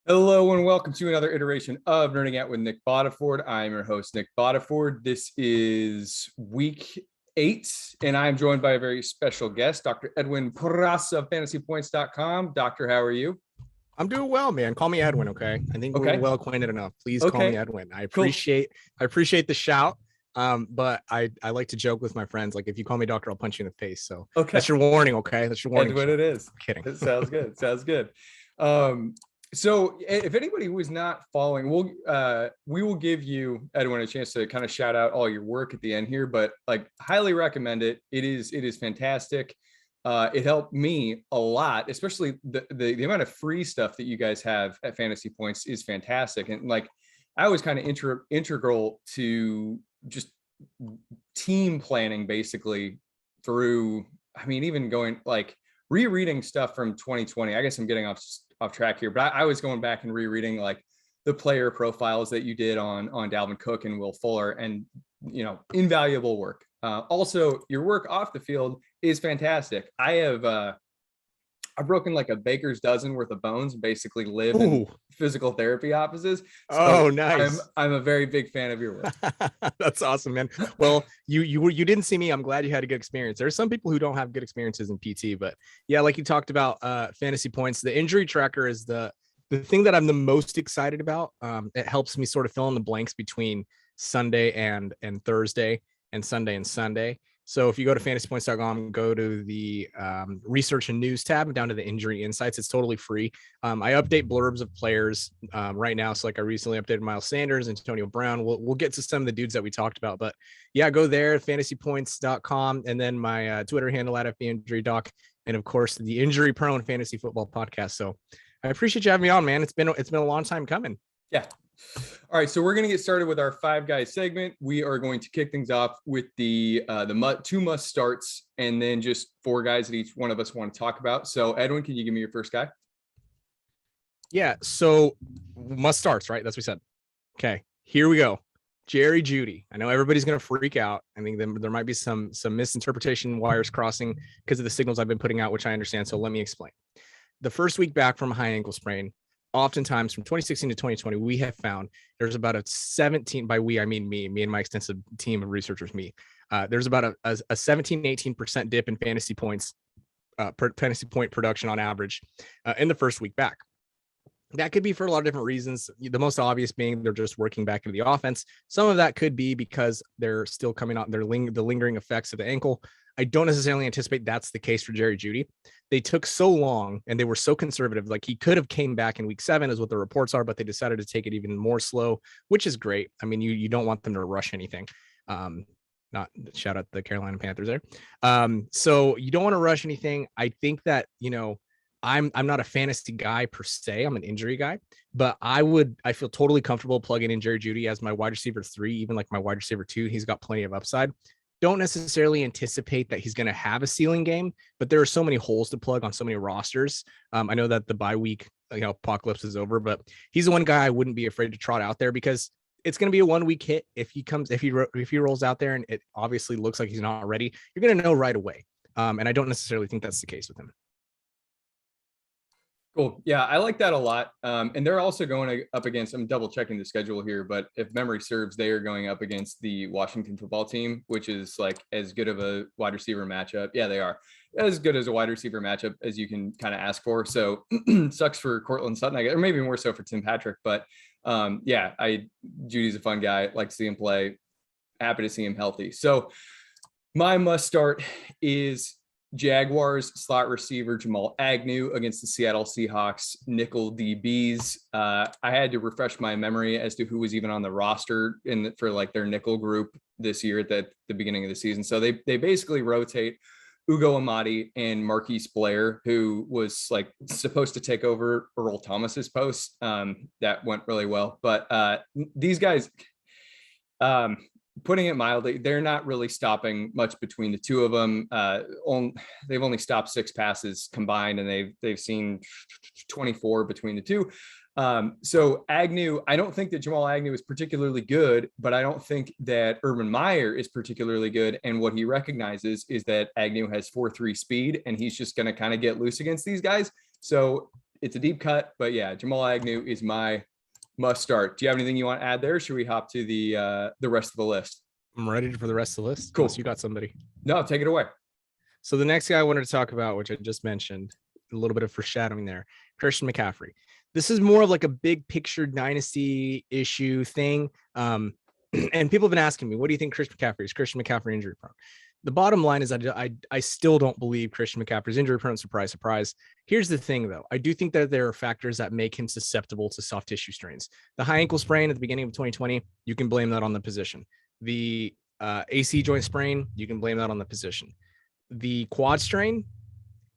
Hello and welcome to another iteration of Nerding Out with Nick Bottaford. I'm your host, Nick Bottaford. This is week 8, and I'm joined by a very special guest, Dr. Edwin Porras of FantasyPoints.com. Doctor, how are you? I'm doing well, man. Call me Edwin, okay? I think we're well acquainted enough. Please call me Edwin. I appreciate the shout. But I like to joke with my friends, like if you call me doctor, I'll punch you in the face. So that's your warning, okay? That's your warning. That's what it is. I'm kidding. It sounds good. Sounds good. So if anybody who is not following, we will give you, Edwin, a chance to kind of shout out all your work at the end here, but like highly recommend it. It is fantastic. It helped me a lot, especially the amount of free stuff that you guys have at Fantasy Points is fantastic. And like, I was kind of integral to just team planning basically through, I mean, even going like rereading stuff from 2020. I guess I'm getting off track here, but I was going back and rereading like the player profiles that you did on Dalvin Cook and Will Fuller, and invaluable work. Also, your work off the field is fantastic. I've broken like a baker's dozen worth of bones and basically live in physical therapy offices. So nice. I'm a very big fan of your work. That's awesome, man. Well, you didn't see me. I'm glad you had a good experience. There's some people who don't have good experiences in PT, but yeah, like you talked about Fantasy Points, the injury tracker is the thing that I'm the most excited about. It helps me sort of fill in the blanks between Sunday and Thursday and Sunday and Sunday. So if you go to fantasypoints.com, go to the research and news tab down to the injury insights. It's totally free. I update blurbs of players right now. So like I recently updated Miles Sanders, Antonio Brown. We'll get to some of the dudes that we talked about, but yeah, go there, fantasypoints.com, and then my Twitter handle at FBInjuryDoc, and of course the Injury Prone Fantasy Football Podcast. So I appreciate you having me on, man. It's been a long time coming. Yeah. All right, so we're going to get started with our 5 guys segment. We are going to kick things off with the 2 must starts, and then just 4 guys that each one of us want to talk about. So, Edwin, can you give me your first guy? Yeah. So must starts, right? That's what we said. Okay, here we go. Jerry Jeudy. I know everybody's going to freak out. I think there might be some misinterpretation, wires crossing because of the signals I've been putting out, which I understand. So let me explain. The first week back from a high ankle sprain, oftentimes from 2016 to 2020, we have found there's about a 17, by we, I mean me and my extensive team of researchers, there's about a 17, 18% dip in fantasy points, fantasy point production on average in the first week back. That could be for a lot of different reasons. The most obvious being they're just working back into the offense. Some of that could be because they're still coming out, the lingering effects of the ankle. I don't necessarily anticipate that's the case for Jerry Jeudy. They took so long and they were so conservative. Like he could have came back in week 7 is what the reports are, but they decided to take it even more slow, which is great. I mean, you don't want them to rush anything. Not shout out the Carolina Panthers there. So you don't want to rush anything. I think that, I'm not a fantasy guy per se. I'm an injury guy, but I feel totally comfortable plugging in Jerry Jeudy as my wide receiver 3, even like my wide receiver 2. He's got plenty of upside. Don't necessarily anticipate that he's going to have a ceiling game, but there are so many holes to plug on so many rosters. I know that the bye week, apocalypse is over, but he's the one guy I wouldn't be afraid to trot out there because it's going to be a 1-week hit. If he rolls out there and it obviously looks like he's not ready, you're going to know right away. And I don't necessarily think that's the case with him. Cool. Yeah, I like that a lot. And they're also going up against, I'm double checking the schedule here, but if memory serves, they are going up against the Washington football team, which is like as good of a wide receiver matchup. Yeah, they are as good as a wide receiver matchup as you can kind of ask for. So sucks for Cortland Sutton, I guess, or maybe more so for Tim Patrick. But Judy's a fun guy. Like to see him play. Happy to see him healthy. So my must start is Jaguars slot receiver Jamal Agnew against the Seattle Seahawks nickel DBs. I had to refresh my memory as to who was even on the roster for like their nickel group this year at the beginning of the season. So they basically rotate Ugo Amadi and Marquise Blair, who was like supposed to take over Earl Thomas's post. That went really well, but these guys, putting it mildly, they're not really stopping much between the two of them. They've only stopped 6 passes combined, and they've seen 24 between the two. So Agnew, I don't think that Jamal Agnew is particularly good, but I don't think that Urban Meyer is particularly good. And what he recognizes is that Agnew has 4.3 speed, and he's just going to kind of get loose against these guys. So it's a deep cut, but yeah, Jamal Agnew is my must start. Do you have anything you want to add there? Or should we hop to the rest of the list? I'm ready for the rest of the list. Cool. Unless you got somebody. No, take it away. So the next guy I wanted to talk about, which I just mentioned, a little bit of foreshadowing there, Christian McCaffrey. This is more of like a big picture dynasty issue thing. And people have been asking me, what do you think Christian McCaffrey is? Christian McCaffrey injury prone? The bottom line is I still don't believe Christian McCaffrey's injury prone. Surprise, surprise. Here's the thing, though. I do think that there are factors that make him susceptible to soft tissue strains. The high ankle sprain at the beginning of 2020, you can blame that on the position. The AC joint sprain, you can blame that on the position. The quad strain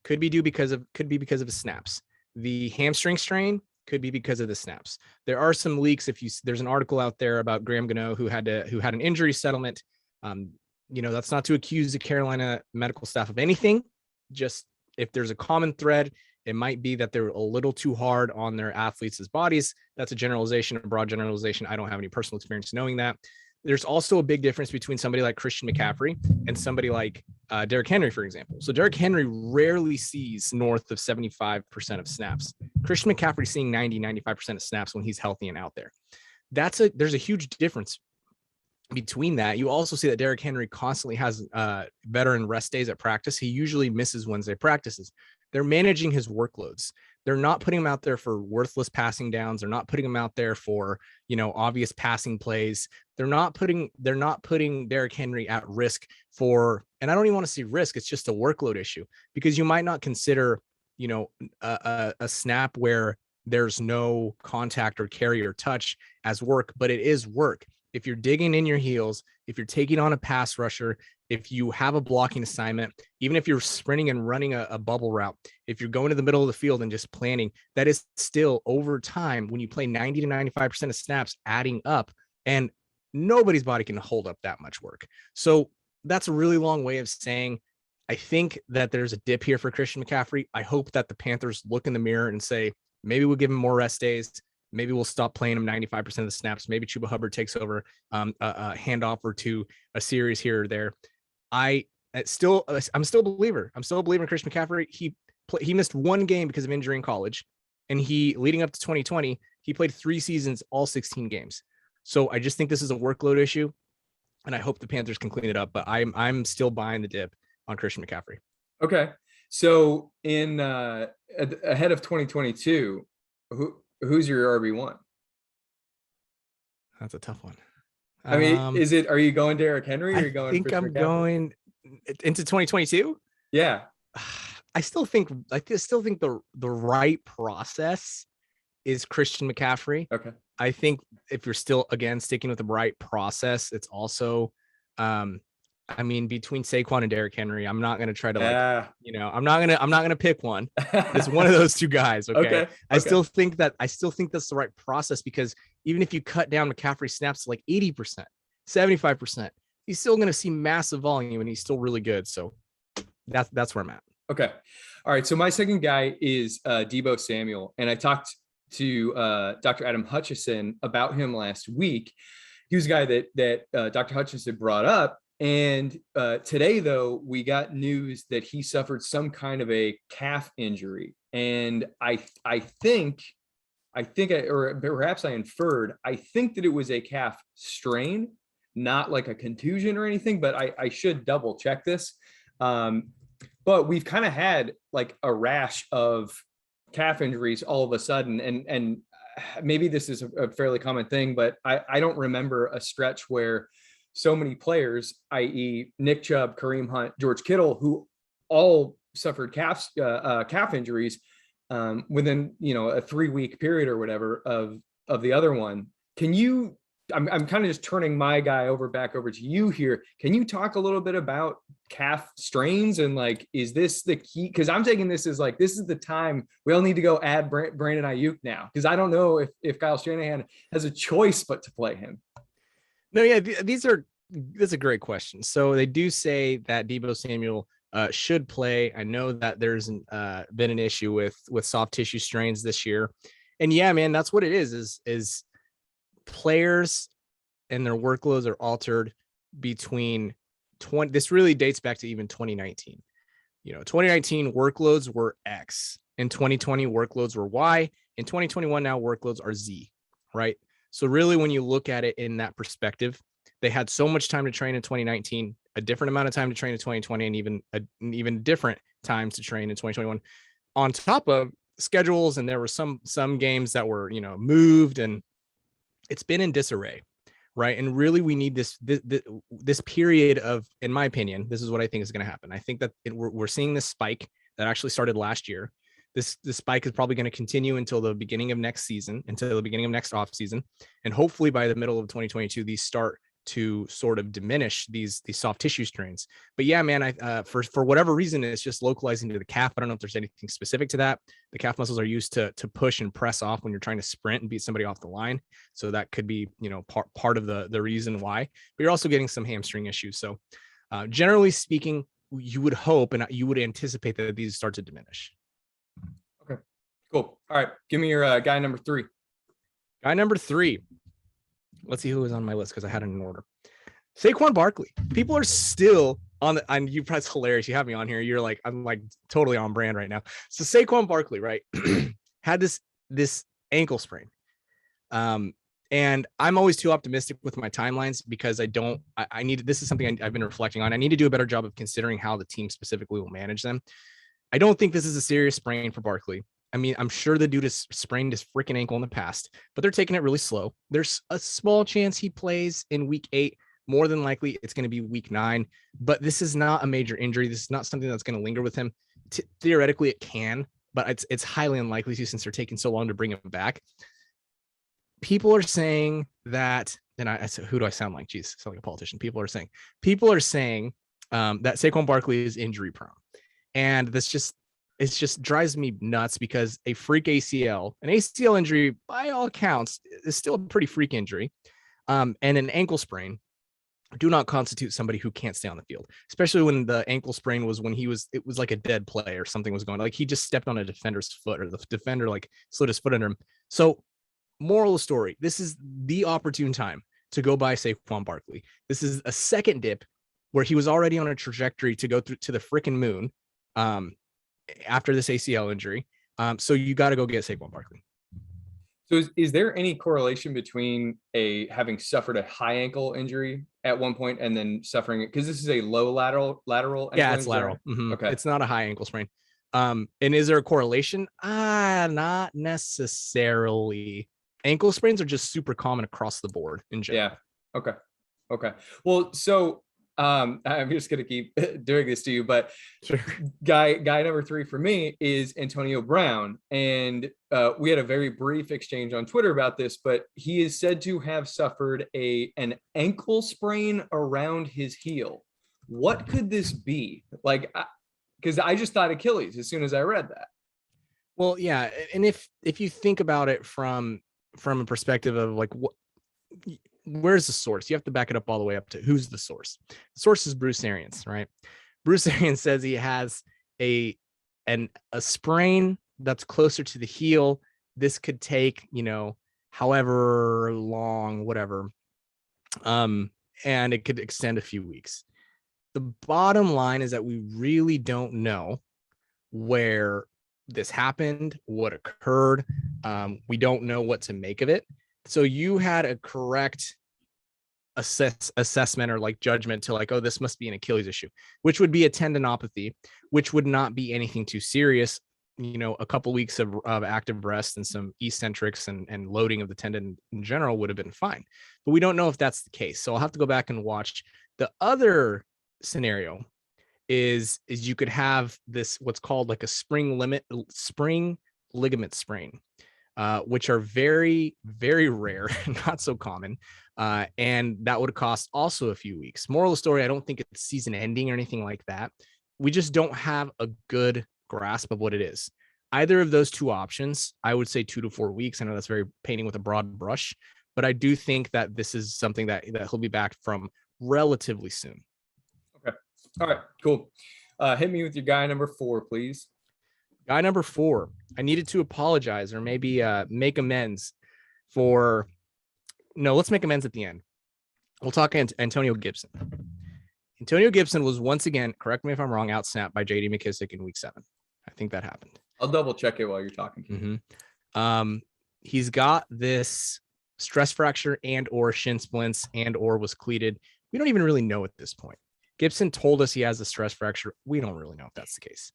could be because of his snaps. The hamstring strain could be because of the snaps. There are some leaks. There's an article out there about Graham Gano who had an injury settlement. That's not to accuse the Carolina medical staff of anything. Just if there's a common thread, it might be that they're a little too hard on their athletes' bodies. That's a generalization, a broad generalization. I don't have any personal experience knowing that. There's also a big difference between somebody like Christian McCaffrey and somebody like Derrick Henry, for example. So Derrick Henry rarely sees north of 75% of snaps. Christian McCaffrey seeing 90-95% of snaps when he's healthy and out there. There's a huge difference between that. You also see that Derrick Henry constantly has veteran rest days at practice. He usually misses Wednesday practices. They're managing his workloads. They're not putting him out there for worthless passing downs. They're not putting him out there for, obvious passing plays. They're not putting Derrick Henry at risk for, and I don't even want to see risk. It's just a workload issue, because you might not consider, a snap where there's no contact or carry or touch as work, but it is work. If you're digging in your heels, if you're taking on a pass rusher, if you have a blocking assignment, even if you're sprinting and running a bubble route, if you're going to the middle of the field and just planning, that is still over time, when you play 90-95% of snaps, adding up, and nobody's body can hold up that much work. So that's a really long way of saying, I think that there's a dip here for Christian McCaffrey. I hope that the Panthers look in the mirror and say, maybe we'll give him more rest days. Maybe we'll stop playing him 95% of the snaps. Maybe Chuba Hubbard takes over a handoff or two, a series here or there. I'm still a believer. I'm still a believer in Christian McCaffrey. He missed one game because of injury in college, and leading up to 2020, he played 3 seasons, all 16 games. So I just think this is a workload issue, and I hope the Panthers can clean it up. But I'm still buying the dip on Christian McCaffrey. Okay, so in ahead of 2022, who's your RB1? That's a tough one. I mean, are you going Derrick Henry or are you going? I think I'm going into 2022. Yeah. I still think the right process is Christian McCaffrey. Okay. I think if you're still, again, sticking with the right process, it's also, between Saquon and Derrick Henry, I'm not going to try to I'm not going to pick one. It's one of those two guys. Okay. I still think that's the right process, because even if you cut down McCaffrey snaps to like 80%, 75%, he's still going to see massive volume, and he's still really good. So that's where I'm at. Okay. All right. So my second guy is Debo Samuel. And I talked to Dr. Adam Hutchison about him last week. He was a guy that Dr. Hutchison brought up. And today, though, we got news that he suffered some kind of a calf injury. And I think, or perhaps I inferred, I think that it was a calf strain, not like a contusion or anything, but I should double check this. But we've kind of had like a rash of calf injuries all of a sudden. And maybe this is a fairly common thing, but I don't remember a stretch where so many players, i.e. Nick Chubb, Kareem Hunt, George Kittle, who all suffered calf injuries within, a 3-week period or whatever of the other one. I'm kind of just turning my guy back over to you here. Can you talk a little bit about calf strains and like, is this the key? Because I'm taking this as like, this is the time we all need to go add Brandon Ayuk now, because I don't know if Kyle Shanahan has a choice but to play him. No, yeah, that's a great question. So they do say that Debo Samuel should play. I know that there's been an issue with soft tissue strains this year, and yeah, man, that's what it is players and their workloads are altered between this really dates back to even 2019. 2019 workloads were X. In 2020, workloads were Y. In 2021, now workloads are Z, right? So really, when you look at it in that perspective, they had so much time to train in 2019, a different amount of time to train in 2020, and even different times to train in 2021, on top of schedules. And there were some games that were, moved, and it's been in disarray, right? And really, we need this period of, in my opinion, this is what I think is going to happen. I think that we're seeing this spike that actually started last year. This spike is probably going to continue until the beginning of next season, until the beginning of next off season, and hopefully by the middle of 2022, these start to sort of diminish these soft tissue strains. But yeah, man, for whatever reason, it's just localizing to the calf. I don't know if there's anything specific to that. The calf muscles are used to push and press off when you're trying to sprint and beat somebody off the line. So that could be, part of the reason why. But you're also getting some hamstring issues. So generally speaking, you would hope and you would anticipate that these start to diminish. Okay, cool. All right, give me your guy number 3. Guy number 3. Let's see who was on my list because I had it in order. Saquon Barkley. People are still on the, and you, that's hilarious. You have me on here. You're like, I'm like totally on brand right now. So Saquon Barkley, right, had this ankle sprain. And I'm always too optimistic with my timelines because I need, this is something I've been reflecting on. I need to do a better job of considering how the team specifically will manage them. I don't think this is a serious sprain for Barkley. I mean, I'm sure the dude has sprained his freaking ankle in the past, but they're taking it really slow. There's a small chance he plays in week 8. More than likely, it's going to be week 9, but this is not a major injury. This is not something that's going to linger with him. Theoretically, it can, but it's highly unlikely to, since they're taking so long to bring him back. People are saying that, and I said, who do I sound like? Jeez, I sound like a politician. People are saying that Saquon Barkley is injury prone, and it just drives me nuts because an ACL injury, by all accounts, is still a pretty freak injury. And an ankle sprain do not constitute somebody who can't stay on the field, especially when the ankle sprain was when it was like a dead play or something was going on. Like he just stepped on a defender's foot or the defender like slid his foot under him. So moral of the story, this is the opportune time to go buy Saquon Barkley. This is a second dip where he was already on a trajectory to go through to the freaking moon. After this ACL injury. So you got to go get Saquon Barkley. So is there any correlation between having suffered a high ankle injury at one point and then suffering it? Because this is a low lateral. Yeah, it's lateral. Mm-hmm. Okay. It's not a high ankle sprain. And is there a correlation? Not necessarily. Ankle sprains are just super common across the board in general. Yeah. Okay. Well, so I'm just going to keep doing this to you, but sure. Guy number 3 for me is Antonio Brown. And we had a very brief exchange on Twitter about this, but he is said to have suffered an ankle sprain around his heel. What could this be? Like, because I just thought Achilles as soon as I read that. Well, yeah. And if you think about it from a perspective of like, where's the source? You have to back it up all the way up to who's the source. The source is Bruce Arians, right? Bruce Arians says he has a sprain that's closer to the heel. This could take, however long, whatever. And it could extend a few weeks. The bottom line is that we really don't know where this happened, what occurred. We don't know what to make of it. So you had a correct assessment or like judgment to like, oh, this must be an Achilles issue, which would be a tendinopathy, which would not be anything too serious. A couple weeks of active rest and some eccentrics and loading of the tendon in general would have been fine. But we don't know if that's the case. So I'll have to go back and watch. The other scenario is you could have this, what's called like a spring ligament sprain. Which are very, very rare, not so common. And that would cost also a few weeks. Moral of the story, I don't think it's season ending or anything like that. We just don't have a good grasp of what it is. Either of those two options, I would say 2 to 4 weeks. I know that's very painting with a broad brush, but I do think that this is something that he'll be back from relatively soon. Okay. All right, cool. Hit me with your guy number 4, please. Guy number 4, I needed to apologize or maybe make amends for. No, let's make amends at the end. We'll talk Antonio Gibson. Antonio Gibson was once again, correct me if I'm wrong, outsnapped by J.D. McKissick in week 7. I think that happened. I'll double check it while you're talking. Mm-hmm. He's got this stress fracture and or shin splints and or was cleated. We don't even really know at this point. Gibson told us he has a stress fracture. We don't really know if that's the case.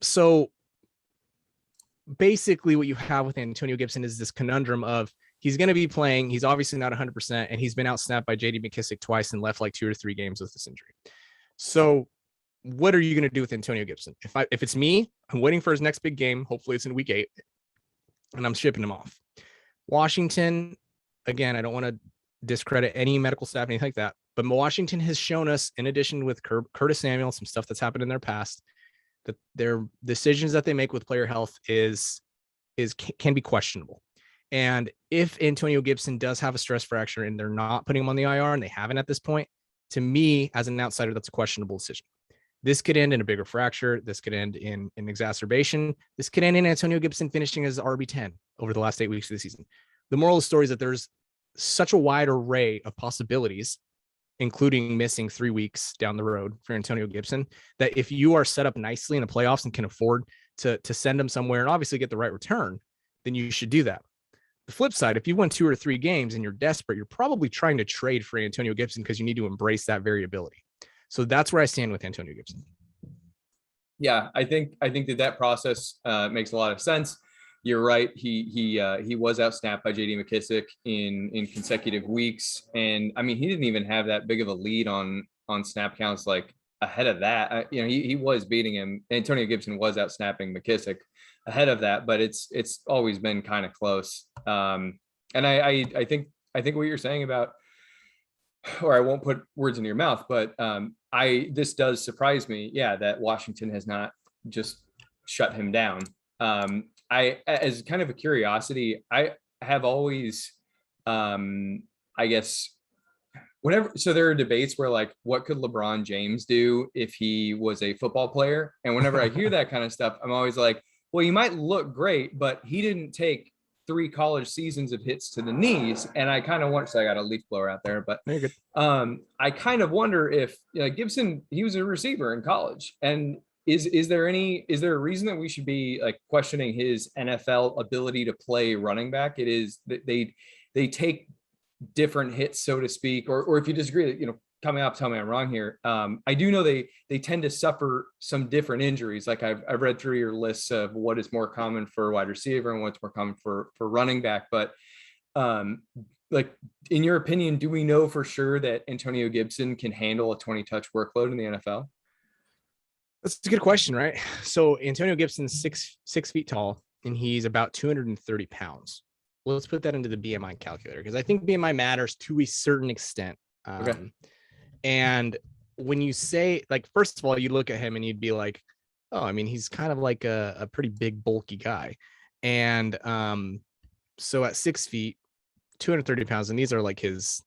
So basically what you have with Antonio Gibson is this conundrum of he's going to be playing. He's obviously not 100%, and he's been outsnapped by J.D. McKissic twice and left like 2 or 3 games with this injury. So what are you going to do with Antonio Gibson? If it's me, I'm waiting for his next big game. Hopefully it's in week 8, and I'm shipping him off. Washington, again, I don't want to discredit any medical staff, anything like that, but Washington has shown us, in addition with Curtis Samuel, some stuff that's happened in their past, that their decisions that they make with player health can be questionable. And if Antonio Gibson does have a stress fracture and they're not putting him on the IR, and they haven't at this point, to me, as an outsider, that's a questionable decision. This could end in a bigger fracture. This could end in an exacerbation. This could end in Antonio Gibson finishing as RB10 over the last 8 weeks of the season. The moral of the story is that there's such a wide array of possibilities, including missing 3 weeks down the road for Antonio Gibson, that if you are set up nicely in the playoffs and can afford to send him somewhere and obviously get the right return, then you should do that. The flip side, if you won 2 or 3 games and you're desperate, you're probably trying to trade for Antonio Gibson because you need to embrace that variability. So that's where I stand with Antonio Gibson. Yeah, I think that process makes a lot of sense. You're right. He was outsnapped by J.D. McKissic in consecutive weeks, and I mean he didn't even have that big of a lead on snap counts like ahead of that. He was beating him. Antonio Gibson was outsnapping McKissic ahead of that, but it's always been kind of close. And I think what you're saying about, or I won't put words in your mouth, but this does surprise me. Yeah, that Washington has not just shut him down. As kind of a curiosity, I have always, I guess, whenever, so there are debates where like, what could LeBron James do if he was a football player? And whenever I hear that kind of stuff, I'm always like, well, he might look great, but he didn't take 3 college seasons of hits to the knees. And I kind of wonder, so I got a leaf blower out there, but I kind of wonder if Gibson, he was a receiver in college, and is there a reason that we should be like questioning his NFL ability to play running back? It is that they take different hits, so to speak, or if you disagree, coming up, tell me I'm wrong here. I do know they tend to suffer some different injuries. Like I've read through your lists of what is more common for wide receiver and what's more common for running back. But like in your opinion, do we know for sure that Antonio Gibson can handle a 20 touch workload in the NFL? That's a good question, right? So Antonio Gibson's six feet tall, and he's about 230 pounds. Well, let's put that into the BMI calculator, because I think BMI matters to a certain extent. Okay. And when you say, like, first of all, you look at him and you'd be like, oh, I mean, he's kind of like a pretty big, bulky guy. And so at 6 feet, 230 pounds, and these are like his,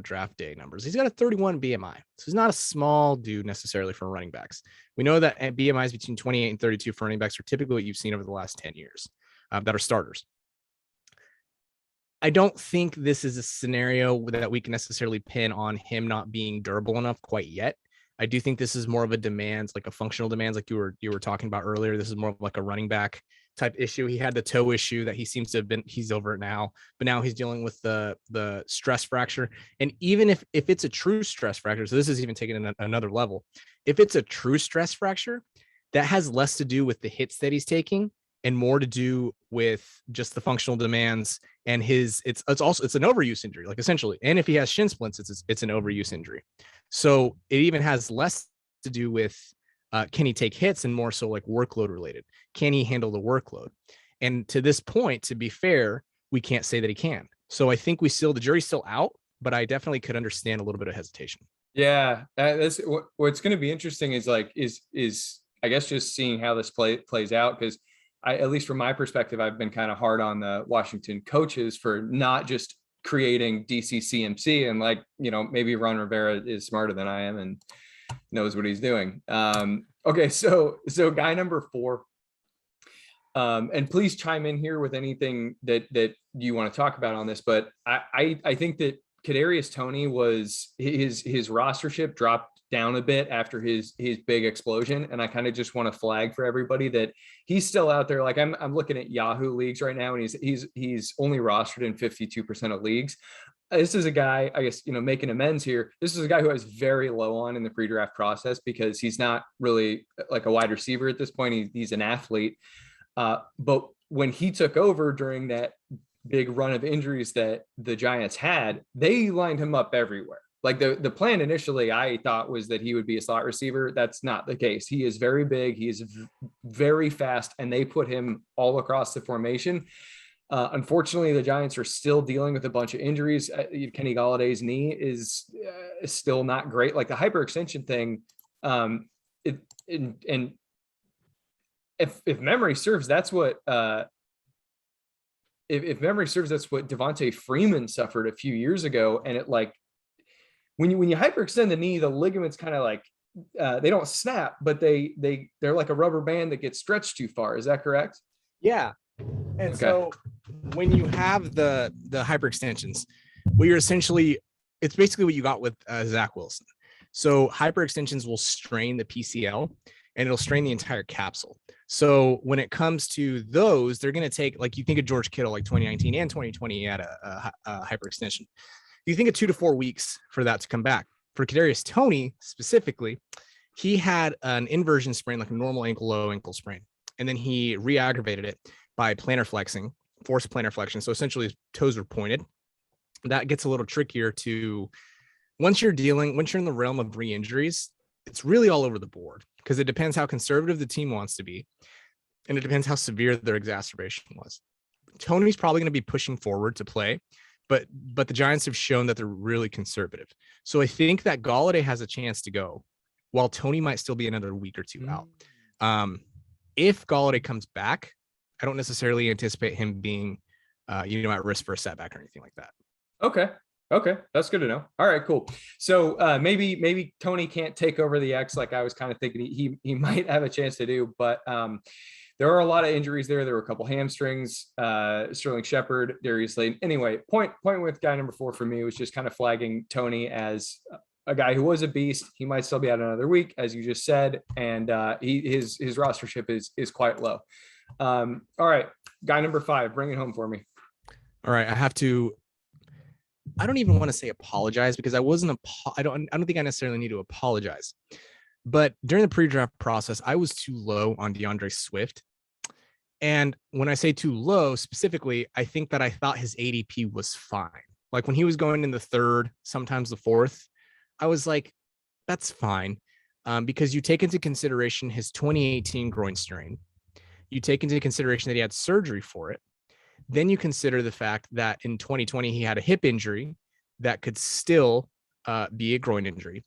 draft day numbers. He's got a 31 BMI. So he's not a small dude necessarily for running backs. We know that BMIs between 28 and 32 for running backs are typically what you've seen over the last 10 years that are starters. I don't think this is a scenario that we can necessarily pin on him not being durable enough quite yet. I do think this is more of a demands, like a functional demands, like you were talking about earlier. This is more of like a running back type issue. He had the toe issue that he seems to have been, he's over it now, but now he's dealing with the stress fracture. And even if it's a true stress fracture, so this is even taken in another level. If it's a true stress fracture, that has less to do with the hits that he's taking and more to do with just the functional demands and it's an overuse injury, like essentially. And if he has shin splints, it's an overuse injury. So it even has less to do with can he take hits and more so like workload related. Can he handle the workload? And to this point, to be fair, we can't say that he can. So I think the jury's still out, but I definitely could understand a little bit of hesitation. Yeah, that's what's going to be interesting is I guess just seeing how this plays out, because at least from my perspective, I've been kind of hard on the Washington coaches for not just creating DCCMC and maybe Ron Rivera is smarter than I am and knows what he's doing. Okay. So guy number 4, and please chime in here with anything that you want to talk about on this, but I think that Kadarius Toney was his rostership dropped down a bit after his big explosion. And I kind of just want to flag for everybody that he's still out there. Like I'm looking at Yahoo leagues right now, and he's only rostered in 52% of leagues. This is a guy, I guess, making amends here. This is a guy who I was very low on in the pre-draft process because he's not really like a wide receiver at this point. He's an athlete. But when he took over during that big run of injuries that the Giants had, they lined him up everywhere. Like the plan initially, I thought, was that he would be a slot receiver. That's not the case. He is very big. He is very fast, and they put him all across the formation. Unfortunately, the Giants are still dealing with a bunch of injuries. Kenny Galladay's knee is still not great. Like the hyperextension thing, and if memory serves, that's what if memory serves, that's what Devonte Freeman suffered a few years ago. And it, like, when you hyperextend the knee, the ligaments kind of like they don't snap, but they're like a rubber band that gets stretched too far. Is that correct? Yeah. And so when you have the hyperextensions, it's basically what you got with Zach Wilson. So hyperextensions will strain the PCL and it'll strain the entire capsule. So when it comes to those, they're going to take, like, you think of George Kittle, like 2019 and 2020, he had a hyperextension. You think of 2 to 4 weeks for that to come back. For Kadarius Toney specifically, he had an inversion sprain, like a normal low ankle sprain, and then he re-aggravated it by forced plantar flexion. So essentially his toes were pointed. That gets a little trickier to, once you're in the realm of re-injuries, it's really all over the board because it depends how conservative the team wants to be. And it depends how severe their exacerbation was. Tony's probably going to be pushing forward to play, but the Giants have shown that they're really conservative. So I think that Galladay has a chance to go while Toney might still be another week or two out. If Galladay comes back, I don't necessarily anticipate him being, at risk for a setback or anything like that. Okay. That's good to know. All right, cool. So maybe Toney can't take over the X like I was kind of thinking he might have a chance to do, but there are a lot of injuries there. There were a couple hamstrings, Sterling Shepard, Darius Slayton. Anyway, point with guy number 4 for me was just kind of flagging Toney as a guy who was a beast. He might still be out another week, as you just said, and his rostership is quite low. All right, guy number 5, bring it home for me. All right, I don't even want to say apologize because I don't think I necessarily need to apologize. But during the pre-draft process, I was too low on DeAndre Swift. And when I say too low, specifically, I think that I thought his ADP was fine. Like when he was going in the 3rd, sometimes the 4th, I was like, that's fine. Because you take into consideration his 2018 groin strain. You take into consideration that he had surgery for it. Then you consider the fact that in 2020, he had a hip injury that could still be a groin injury.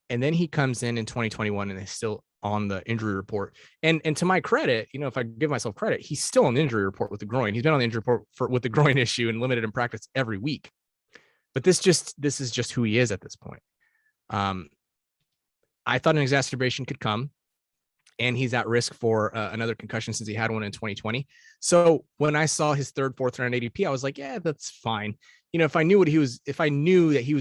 And then he comes in 2021 and is still on the injury report. And to my credit, if I give myself credit, he's still on the injury report with the groin. He's been on the injury report with the groin issue and limited in practice every week. But this is just who he is at this point. I thought an exacerbation could come. And he's at risk for another concussion since he had one in 2020. So when I saw his 3rd, 4th round ADP, I was like, yeah, that's fine. If I knew that he was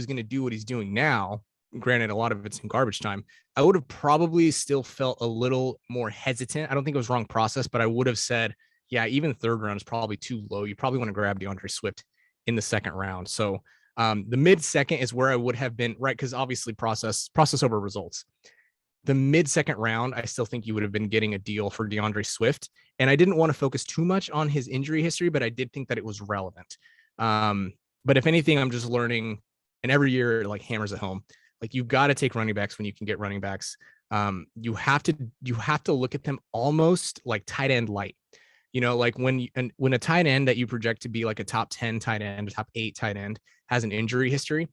going to do what he's doing now, granted, a lot of it's in garbage time, I would have probably still felt a little more hesitant. I don't think it was wrong process, but I would have said, yeah, even 3rd round is probably too low. You probably want to grab DeAndre Swift in the 2nd round. So the mid-2nd is where I would have been, right? Because obviously process over results. The mid-2nd round, I still think you would have been getting a deal for DeAndre Swift. And I didn't want to focus too much on his injury history, but I did think that it was relevant. But if anything, I'm just learning, and every year, like, hammers at home, like, you've got to take running backs when you can get running backs. You have to look at them almost like tight end light. Like when a tight end that you project to be like a top 10 tight end, a top 8 tight end has an injury history,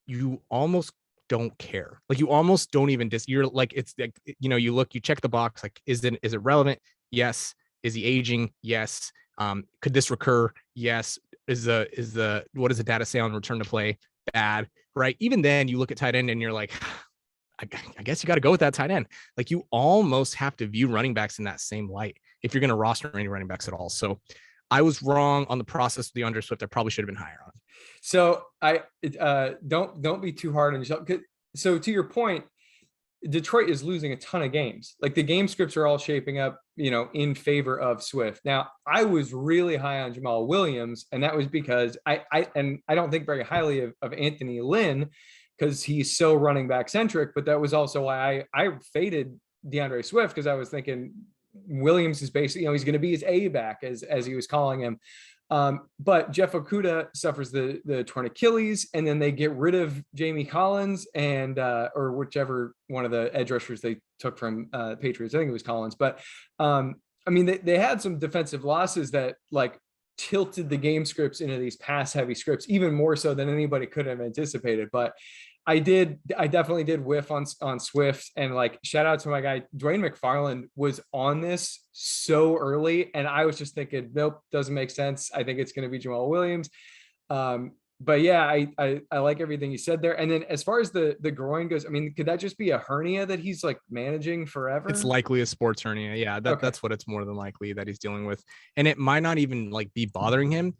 you almost don't care. Like, you almost don't even you're like, it's like, you check the box, like, is it relevant? Yes. Is he aging? Yes. Could this recur? Yes. What does the data say on return to play? Bad. Right. Even then you look at tight end and you're like, I guess you got to go with that tight end. Like, you almost have to view running backs in that same light if you're going to roster any running backs at all. So I was wrong on the process of DeAndre Swift. I probably should have been higher on. So I don't be too hard on yourself. So to your point, Detroit is losing a ton of games. Like the game scripts are all shaping up, in favor of Swift. Now, I was really high on Jamal Williams, and that was because I don't think very highly of Anthony Lynn because he's so running back centric, but that was also why I faded DeAndre Swift, because I was thinking Williams is basically, he's going to be his A back as he was calling him. But Jeff Okudah suffers the torn Achilles, and then they get rid of Jamie Collins and or whichever one of the edge rushers they took from Patriots. I think it was Collins. But they had some defensive losses that like tilted the game scripts into these pass heavy scripts, even more so than anybody could have anticipated. But I definitely did whiff on Swift, and like shout out to my guy Dwayne McFarland was on this so early, and I was just thinking, nope, doesn't make sense. I think it's going to be Jamal Williams. But yeah, I like everything you said there. And then as far as the groin goes, could that just be a hernia that he's like managing forever? It's likely a sports hernia. Yeah, that's what it's more than likely that he's dealing with, and it might not even like be bothering him.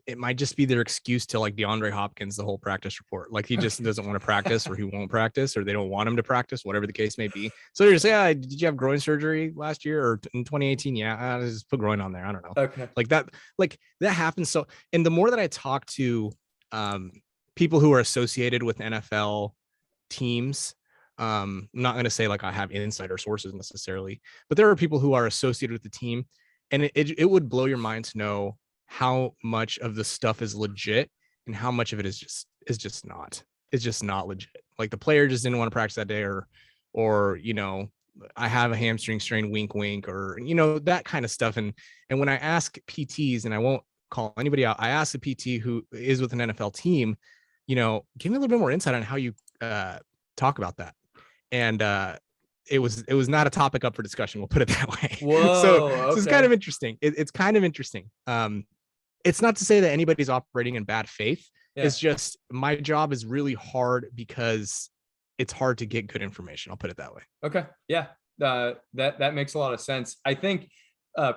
It might just be their excuse to like DeAndre Hopkins, the whole practice report. Like he just doesn't want to practice, or he won't practice, or they don't want him to practice, whatever the case may be. So they're just like, did you have groin surgery last year or in 2018? Yeah, I just put groin on there. I don't know. Okay. Like that happens. So, and the more that I talk to people who are associated with NFL teams, I'm not going to say like I have insider sources necessarily, but there are people who are associated with the team, and it would blow your mind to know how much of the stuff is legit and how much of it is just not. It's just not legit. Like the player just didn't want to practice that day, or I have a hamstring strain, wink wink, or that kind of stuff. And when I ask PTs, and I won't call anybody out, I ask a PT who is with an NFL team, give me a little bit more insight on how you talk about that. And it was not a topic up for discussion. We'll put it that way. Whoa, so it's kind of interesting. It's kind of interesting. It's not to say that anybody's operating in bad faith. Yeah. It's just my job is really hard because it's hard to get good information. I'll put it that way. Okay. Yeah. That makes a lot of sense. I think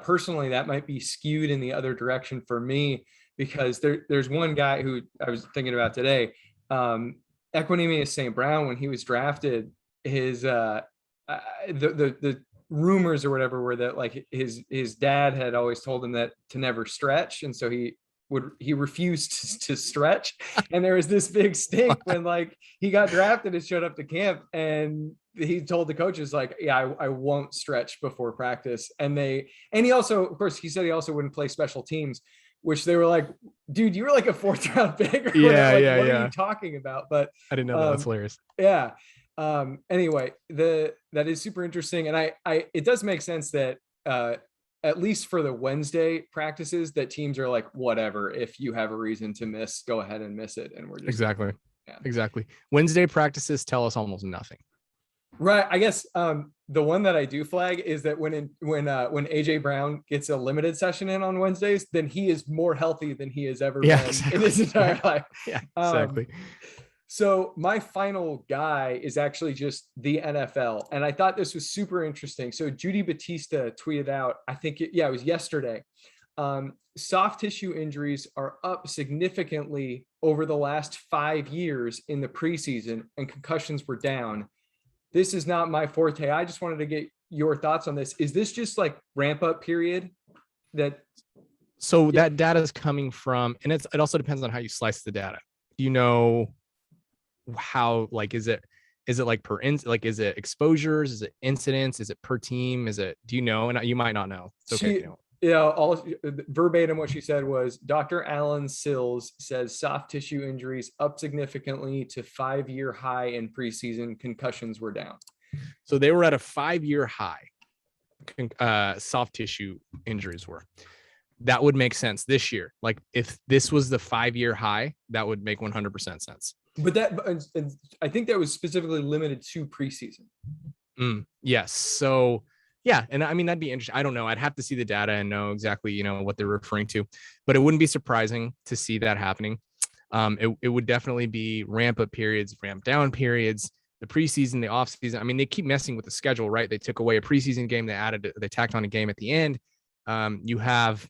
personally that might be skewed in the other direction for me, because there's one guy who I was thinking about today, Equanimeous St. Brown, when he was drafted, his the rumors or whatever were that like his dad had always told him that to never stretch, and so he refused to stretch. And there was this big stink when like he got drafted and showed up to camp, and he told the coaches like, yeah, I won't stretch before practice. And he also, of course, he said he also wouldn't play special teams, which they were like, dude, you were like a 4th round pick. Or yeah, like, yeah, what yeah. are you talking about? But I didn't know that. That's hilarious. Yeah. Anyway, that is super interesting. And it does make sense that at least for the Wednesday practices, that teams are like, whatever, if you have a reason to miss, go ahead and miss it. And we're just exactly. Wednesday practices tell us almost nothing. Right. I guess the one that I do flag is that when AJ Brown gets a limited session in on Wednesdays, then he is more healthy than he has ever been in his entire life. Yeah, exactly. So my final guy is actually just the NFL. And I thought this was super interesting. So Judy Batista tweeted out, I think it was yesterday. Soft tissue injuries are up significantly over the last 5 years in the preseason, and concussions were down. This is not my forte. I just wanted to get your thoughts on this. Is this just like ramp up period? That data is coming from, and it also depends on how you slice the data. How, like, is it like like, is it exposures? Is it incidents? Is it per team? Do you know? And you might not know. It's okay. All verbatim what she said was, Dr. Alan Sills says soft tissue injuries up significantly to 5-year high in preseason. Concussions were down. So they were at a 5-year high. Soft tissue injuries were. That would make sense this year. Like if this was the 5-year high, that would make 100% sense. But I think that was specifically limited to preseason. Yes. So yeah. And I mean, that'd be interesting. I don't know. I'd have to see the data and know exactly, what they're referring to, but it wouldn't be surprising to see that happening. It would definitely be ramp up periods, ramp down periods, the preseason, the off season. I mean, they keep messing with the schedule, right? They took away a preseason game. They tacked on a game at the end. You have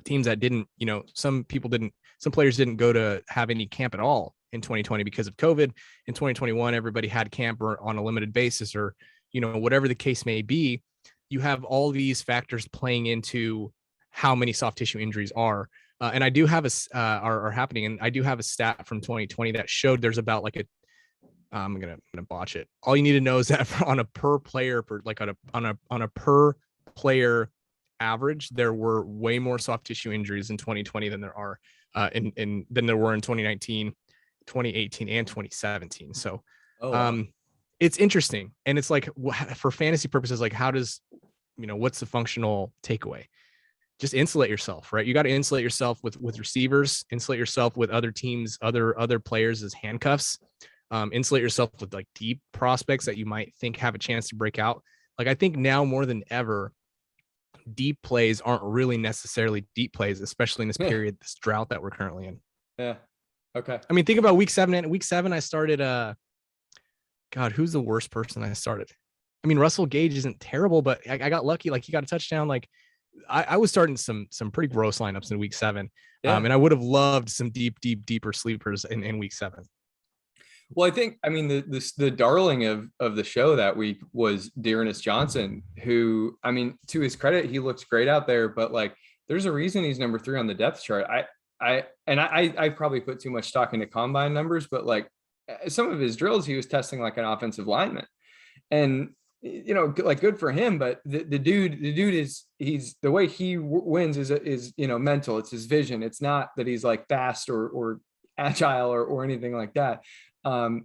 teams that didn't, some players didn't go to have any camp at all in 2020 because of COVID. In 2021, everybody had camp or on a limited basis, or, whatever the case may be. You have all these factors playing into how many soft tissue injuries are. And I do have are happening. And I do have a stat from 2020 that showed there's about like I'm gonna botch it. All you need to know is that on a per player, on a per player average, there were way more soft tissue injuries in 2020 than there are than there were in 2019, 2018, and 2017. So, wow. It's interesting, and it's like, for fantasy purposes, like, how does, what's the functional takeaway? Just insulate yourself, right? You got to insulate yourself with receivers, insulate yourself with other teams, other players as handcuffs, insulate yourself with like deep prospects that you might think have a chance to break out. Like, I think now more than ever, deep plays aren't really necessarily deep plays, especially in this period, this drought that we're currently in. Yeah. Okay. I mean, think about week 7. And week 7, I started, God, who's the worst person I started? I mean, Russell Gage isn't terrible, but I got lucky. Like, he got a touchdown. Like, I was starting some pretty gross lineups in week 7. Yeah. And I would have loved some deeper sleepers in week 7. Well, I think, the darling of the show that week was Dearness Johnson, who, to his credit, he looks great out there, but like, there's a reason he's number 3 on the depth chart. I probably put too much stock into combine numbers, but like, some of his drills, he was testing like an offensive lineman, and like, good for him. But the dude he's the way he wins is mental. It's his vision. It's not that he's like fast or agile or anything like that. I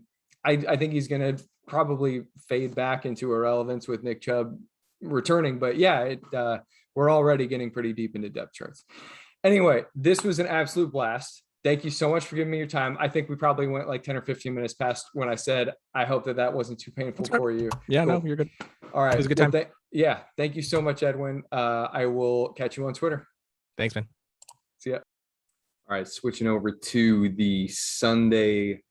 think he's going to probably fade back into irrelevance with Nick Chubb returning, but yeah, we're already getting pretty deep into depth charts. Anyway, this was an absolute blast. Thank you so much for giving me your time. I think we probably went like 10 or 15 minutes past when I said, I hope that wasn't too painful for you. Yeah, cool. No, you're good. All right. It was a good time. Thank you so much, Edwin. I will catch you on Twitter. Thanks, man. See ya. All right. Switching over to the Sunday,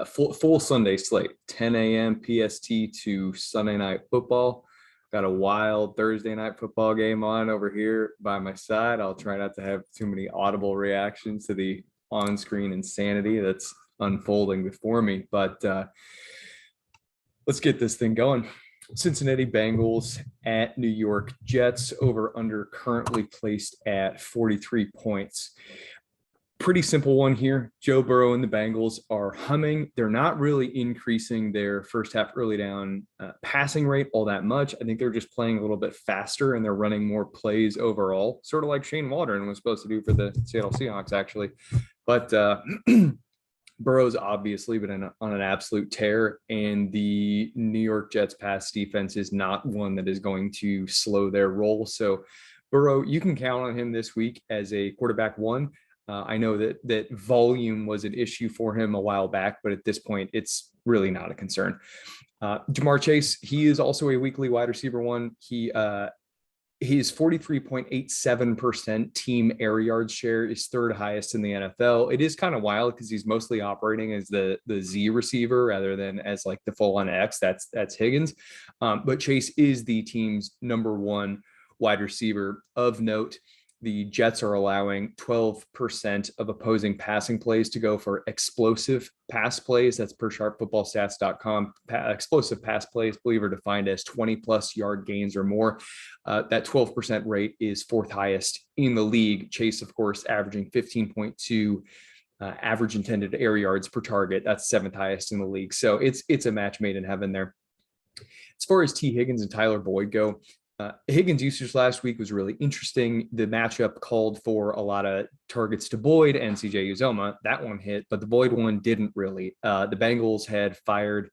full Sunday slate, 10 a.m. PST to Sunday Night Football. Got a wild Thursday night football game on over here by my side. I'll try not to have too many audible reactions to the on-screen insanity that's unfolding before me. But let's get this thing going. Cincinnati Bengals at New York Jets, over under currently placed at 43 points. Pretty simple one here. Joe Burrow and the Bengals are humming. They're not really increasing their first half early down passing rate all that much. I think they're just playing a little bit faster, and they're running more plays overall, sort of like Shane Waldron was supposed to do for the Seattle Seahawks, actually. But Burrow's obviously been on an absolute tear, and the New York Jets pass defense is not one that is going to slow their roll. So Burrow, you can count on him this week as a quarterback 1. I know that volume was an issue for him a while back, but at this point, it's really not a concern. Jamar Chase, he is also a weekly wide receiver 1. His 43.87% team air yards share is 3rd highest in the NFL. It is kind of wild because he's mostly operating as the Z receiver rather than as like the full on X. That's Higgins. But Chase is the team's number 1 wide receiver. Of note, the Jets are allowing 12% of opposing passing plays to go for explosive pass plays. That's per sharpfootballstats.com. Explosive pass plays, believe are defined as 20+ yard gains or more. That 12% rate is 4th highest in the league. Chase, of course, averaging 15.2 average intended air yards per target. That's 7th highest in the league. So it's a match made in heaven there. As far as T. Higgins and Tyler Boyd go, Higgins' usage last week was really interesting. The matchup called for a lot of targets to Boyd and CJ Uzomah. That one hit, but the Boyd one didn't really. The Bengals had fired,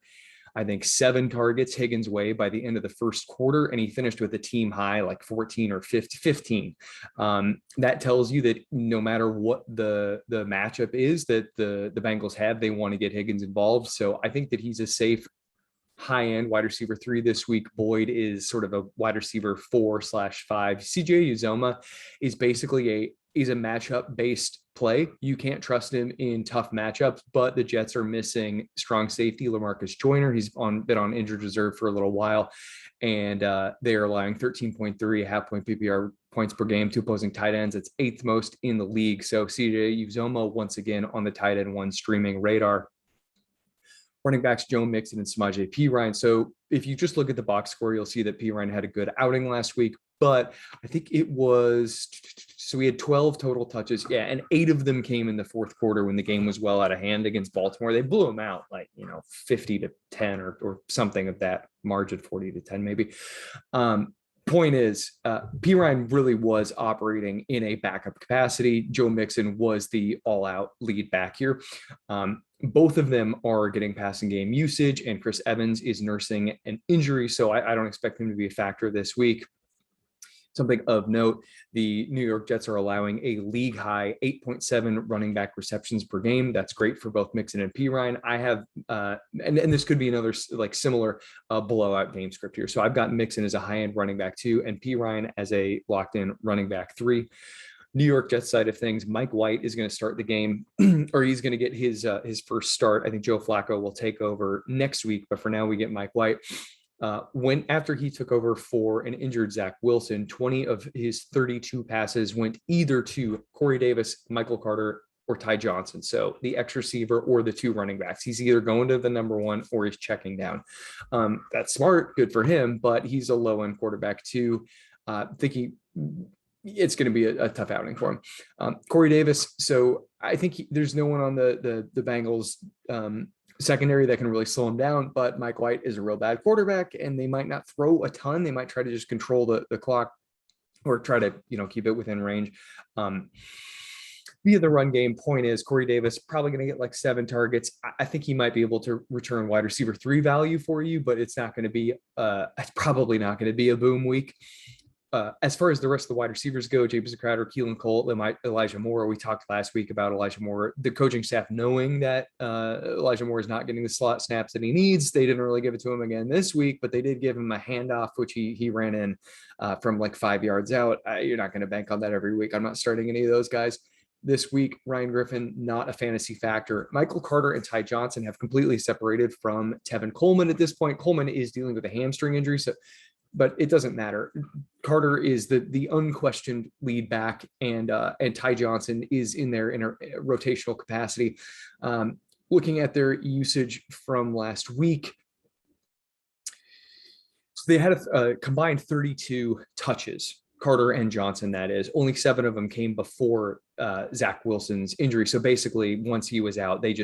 I think, 7 targets Higgins' way by the end of the first quarter, and he finished with a team high like 14 or 15. That tells you that no matter what the matchup is that the Bengals have, they want to get Higgins involved. So I think that he's a safe high-end wide receiver 3 this week. Boyd is sort of a wide receiver 4/5. CJ Uzomah is basically a matchup-based play. You can't trust him in tough matchups, but the Jets are missing strong safety LaMarcus Joyner. He's been on injured reserve for a little while, and they are allowing 13.3 half-point PPR points per game to opposing tight ends. It's 8th most in the league. So CJ Uzoma once again on the tight end one streaming radar. Running backs Joe Mixon and Samaje Perine. So if you just look at the box score, you'll see that Perine had a good outing last week, but I think it was, so we had 12 total touches. Yeah. And 8 of them came in the fourth quarter when the game was well out of hand against Baltimore. They blew them out like, 50-10 or something of that margin, 40-10 maybe. Point is, Perine really was operating in a backup capacity. Joe Mixon was the all-out lead back here. Both of them are getting passing game usage, and Chris Evans is nursing an injury, so I don't expect him to be a factor this week. Something of note, the New York Jets are allowing a league high 8.7 running back receptions per game. That's great for both Mixon and Perine. I have, and this could be another like similar blowout game script here. So I've got Mixon as a high-end running back 2 and Perine as a locked-in running back 3. New York Jets side of things, Mike White is going to start the game, or he's going to get his first start. I think Joe Flacco will take over next week, but for now we get Mike White. After he took over for an injured Zach Wilson, 20 of his 32 passes went either to Corey Davis, Michael Carter, or Ty Johnson. So the X receiver or the 2 running backs. He's either going to the number 1 or he's checking down. That's smart, good for him, but he's a low-end quarterback too. It's going to be a tough outing for him. Corey Davis. So I think there's no one on the Bengals secondary that can really slow him down, but Mike White is a real bad quarterback and they might not throw a ton. They might try to just control the clock or try to, keep it within range. Via the run game, point is Corey Davis probably going to get like 7 targets. I think he might be able to return wide receiver 3 value for you, but it's not going to be, it's probably not going to be a boom week. As far as the rest of the wide receivers go, James Crowder, Keelan Cole, Elijah Moore. We talked last week about Elijah Moore, the coaching staff knowing that Elijah Moore is not getting the slot snaps that he needs. They didn't really give it to him again this week, but they did give him a handoff, which he ran in from like 5 yards out. You're not going to bank on that every week. I'm not starting any of those guys. This week, Ryan Griffin, not a fantasy factor. Michael Carter and Ty Johnson have completely separated from Tevin Coleman at this point. Coleman is dealing with a hamstring injury, but it doesn't matter. Carter is the unquestioned lead back, and Ty Johnson is in there in a rotational capacity. Looking at their usage from last week, so they had a combined 32 touches. Carter and Johnson, that is. Only 7 of them came before Zach Wilson's injury. So basically, once he was out, they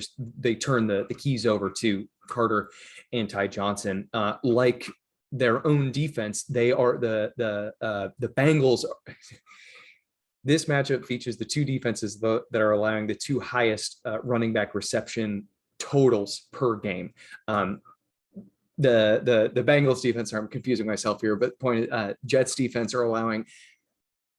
turned the keys over to Carter and Ty Johnson. Like their own defense, they are the Bengals. This matchup features the 2 defenses that are allowing the 2 highest running back reception totals per game. The Bengals defense, I'm confusing myself here, but Jets defense are allowing,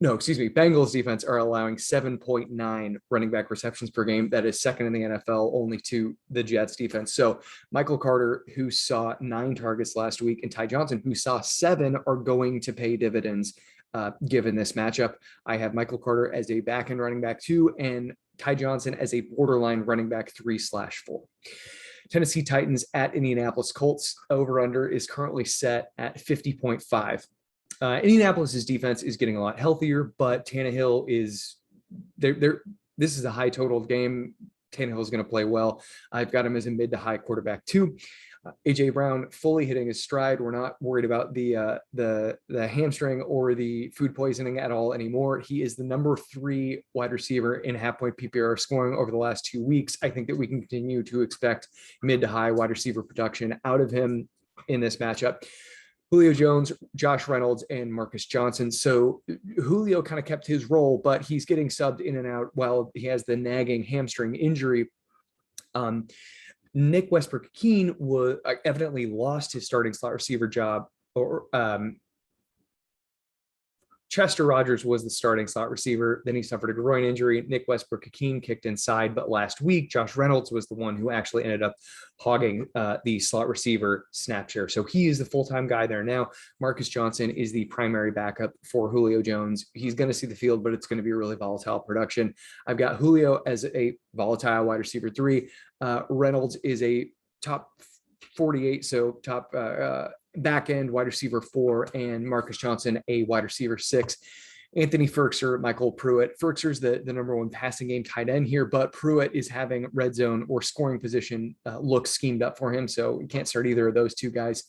Bengals defense are allowing 7.9 running back receptions per game. That is second in the NFL, only to the Jets defense. So Michael Carter, who saw 9 targets last week, and Ty Johnson, who saw 7, are going to pay dividends given this matchup. I have Michael Carter as a back-end running back 2 and Ty Johnson as a borderline running back 3/4. Tennessee Titans at Indianapolis Colts. Over-under is currently set at 50.5. Indianapolis's defense is getting a lot healthier, but Tannehill is there. This is a high total game. Tannehill is going to play well. I've got him as a mid to high quarterback 2. AJ Brown fully hitting his stride. We're not worried about the hamstring or the food poisoning at all anymore. He is the number 3 wide receiver in half-point PPR scoring over the last 2 weeks. I think that we can continue to expect mid to high wide receiver production out of him in this matchup. Julio Jones, Josh Reynolds, and Marcus Johnson. So Julio kind of kept his role, but he's getting subbed in and out while he has the nagging hamstring injury. Nick Westbrook-Akeen was evidently lost his starting slot receiver job, or Chester Rogers was the starting slot receiver. Then he suffered a groin injury. Nick Westbrook-Akeen kicked inside, but last week, Josh Reynolds was the one who actually ended up hogging the slot receiver snap share. So he is the full-time guy there now. Marcus Johnson is the primary backup for Julio Jones. He's going to see the field, but it's going to be a really volatile production. I've got Julio as a volatile wide receiver 3. Reynolds is a top 48, so top back end wide receiver 4, and Marcus Johnson a wide receiver 6. Anthony Firkser, Michael Pruitt. Firkser's the number one passing game tight end here, but Pruitt is having red zone or scoring position look schemed up for him, so you can't start either of those two guys.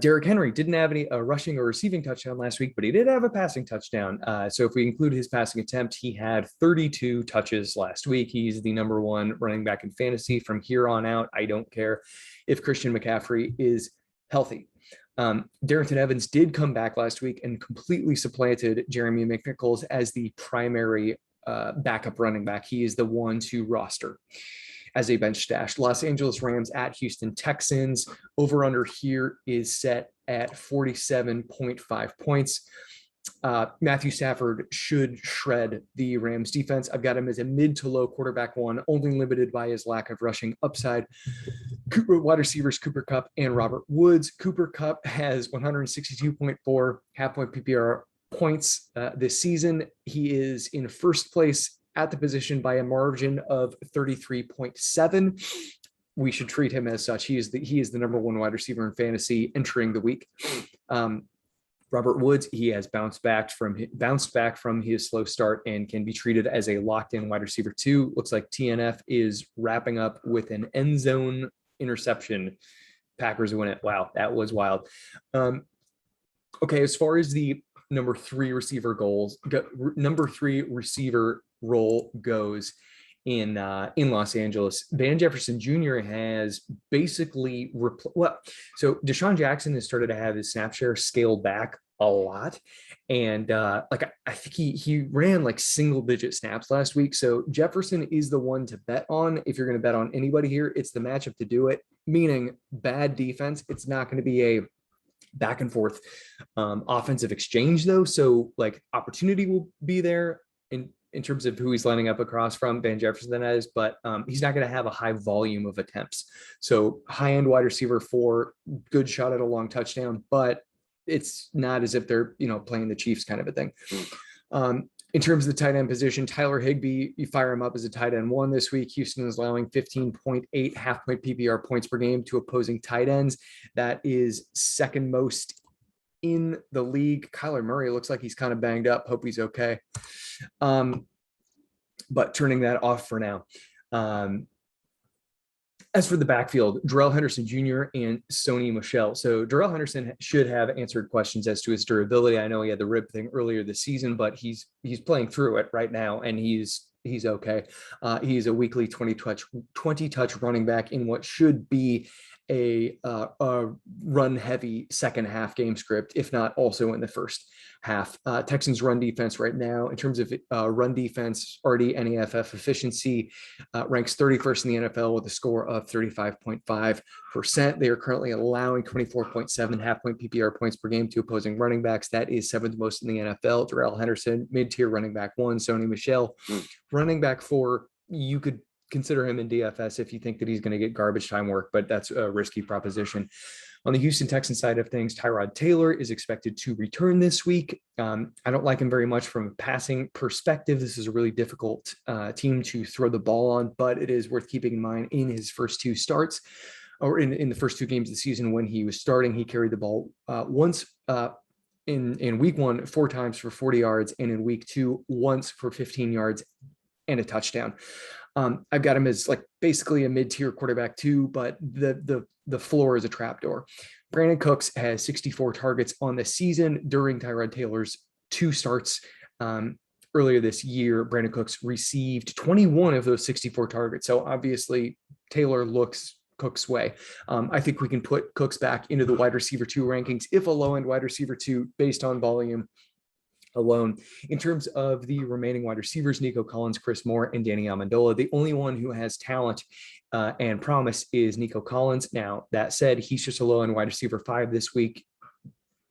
Derrick Henry didn't have any rushing or receiving touchdown last week, but he did have a passing touchdown. So if we include his passing attempt, he had 32 touches last week. He's the number one running back in fantasy from here on out. I don't care if Christian McCaffrey is healthy. Darrington Evans did come back last week and completely supplanted Jeremy McNichols as the primary backup running back. He is the one to roster as a bench stash. Los Angeles Rams at Houston Texans. Over under here is set at 47.5 points. Matthew Stafford should shred the Rams defense. I've got him as a mid to low quarterback one, only limited by his lack of rushing upside. Wide receivers Cooper Kupp and Robert Woods. Cooper Kupp has 162.4 half-point PPR points this season. He is in first place at the position by a margin of 33.7. We should treat him as such. He is the number one wide receiver in fantasy entering the week. Robert Woods, he has bounced back from his slow start and can be treated as a locked-in wide receiver too. Looks like TNF is wrapping up with an end zone interception. Packers win it. Wow, that was wild. Okay, as far as the number three receiver role goes in Los Angeles, Van Jefferson Jr. has basically so Deshaun Jackson has started to have his snap share scaled back a lot, and I think he ran like single digit snaps last week. So Jefferson is the one to bet on if you're going to bet on anybody here. It's the matchup to do it, meaning bad defense. It's not going to be a back and forth offensive exchange though, so like opportunity will be there in terms of who he's lining up across from. Van Jefferson that is, but he's not going to have a high volume of attempts. So high-end wide receiver 4, good shot at a long touchdown, but it's not as if they're playing the Chiefs kind of a thing. In terms of the tight end position, Tyler Higbee, you fire him up as a tight end 1 this week. Houston is allowing 15.8 half-point PPR points per game to opposing tight ends. That is second most in the league. Kyler Murray looks like he's kind of banged up. Hope he's okay. But turning that off for now. As for the backfield, Darrell Henderson Jr. and Sony Michel. So Darrell Henderson should have answered questions as to his durability. I know he had the rib thing earlier this season, but he's playing through it right now, and he's okay. He's a weekly 20 touch running back in what should be a run heavy second half game script, if not also in the first half. Texans run defense right now in terms of run defense, RDNEFF efficiency, ranks 31st in the NFL with a score of 35.5%. They are currently allowing 24.7 half-point PPR points per game to opposing running backs. That is 7th most in the NFL. Darrell Henderson, mid-tier running back 1. Sony Michel, running back 4. You could consider him in DFS if you think that he's going to get garbage time work, but that's a risky proposition. On the Houston Texans side of things, Tyrod Taylor is expected to return this week. I don't like him very much from a passing perspective. This is a really difficult team to throw the ball on, but it is worth keeping in mind in his first 2 starts, or in the first 2 games of the season when he was starting, he carried the ball once in week 1, 4 times for 40 yards, and in week 2, once for 15 yards and a touchdown. I've got him as like basically a mid-tier quarterback too, but the floor is a trapdoor. Brandon Cooks has 64 targets on the season during Tyrod Taylor's 2 starts. Earlier this year, Brandon Cooks received 21 of those 64 targets. So obviously Taylor looks Cooks' way. I think we can put Cooks back into the wide receiver 2 rankings, if a low-end wide receiver 2 based on volume alone. In terms of the remaining wide receivers, Nico Collins, Chris Moore, and Danny Amendola, the only one who has talent and promise is Nico Collins. Now, that said, he's just a low-end wide receiver 5 this week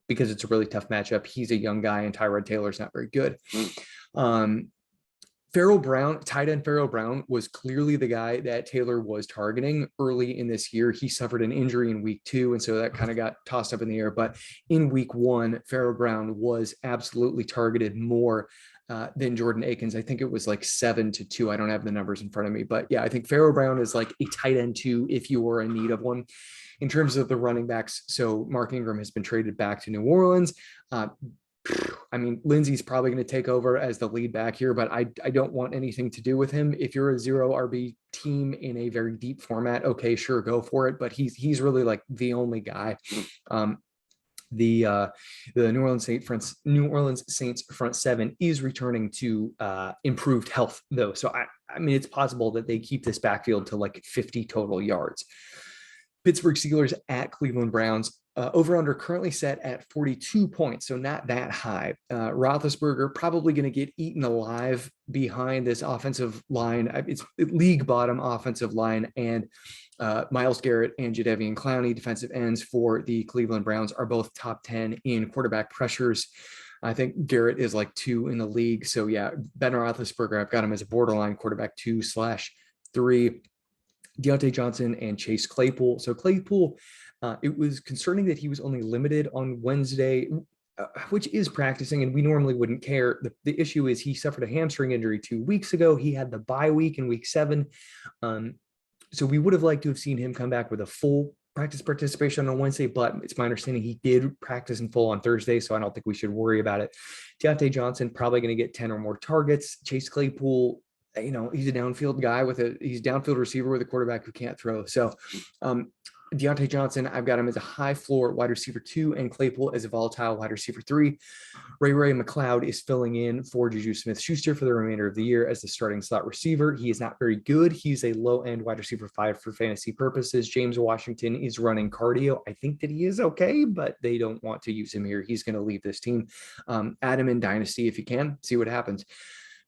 because it's a really tough matchup. He's a young guy, and Tyrod Taylor's not very good. Farrell Brown, tight end Farrell Brown, was clearly the guy that Taylor was targeting early in this year. He suffered an injury in week 2, and so that kind of got tossed up in the air. But in week 1, Farrell Brown was absolutely targeted more than Jordan Akins. I think it was like 7-2. I don't have the numbers in front of me, but yeah, I think Farrell Brown is like a tight end 2 if you were in need of one. In terms of the running backs, so Mark Ingram has been traded back to New Orleans. I mean, Lindsey's probably going to take over as the lead back here, but I don't want anything to do with him. If you're a 0 RB team in a very deep format, okay, sure, go for it. But he's really like the only guy. The New Orleans Saints front seven is returning to improved health though. So I mean, it's possible that they keep this backfield to like 50 total yards. Pittsburgh Steelers at Cleveland Browns. Over under currently set at 42 points, so not that high. Roethlisberger probably going to get eaten alive behind this offensive line. It's league bottom offensive line, and Myles Garrett and Jadeveon Clowney, defensive ends for the Cleveland Browns, are both top 10 in quarterback pressures. I think Garrett is like 2 in the league. So yeah, Ben Roethlisberger, I've got him as a borderline quarterback 2/3. Dante Johnson and Chase Claypool. So Claypool, it was concerning that he was only limited on Wednesday, which is practicing, and we normally wouldn't care. The issue is he suffered a hamstring injury 2 weeks ago. He had the bye week in week 7. So we would have liked to have seen him come back with a full practice participation on Wednesday, but it's my understanding he did practice in full on Thursday, so I don't think we should worry about it. Dante Johnson probably going to get 10 or more targets. Chase Claypool, he's a downfield guy he's a downfield receiver with a quarterback who can't throw. So Deontay Johnson, I've got him as a high floor wide receiver 2 and Claypool as a volatile wide receiver 3. Ray McLeod is filling in for Juju Smith-Schuster for the remainder of the year as the starting slot receiver. He is not very good. He's a low-end wide receiver 5 for fantasy purposes. James Washington is running cardio. I think that he is okay, but they don't want to use him here. He's going to leave this team. Add him in Dynasty if you can. See what happens.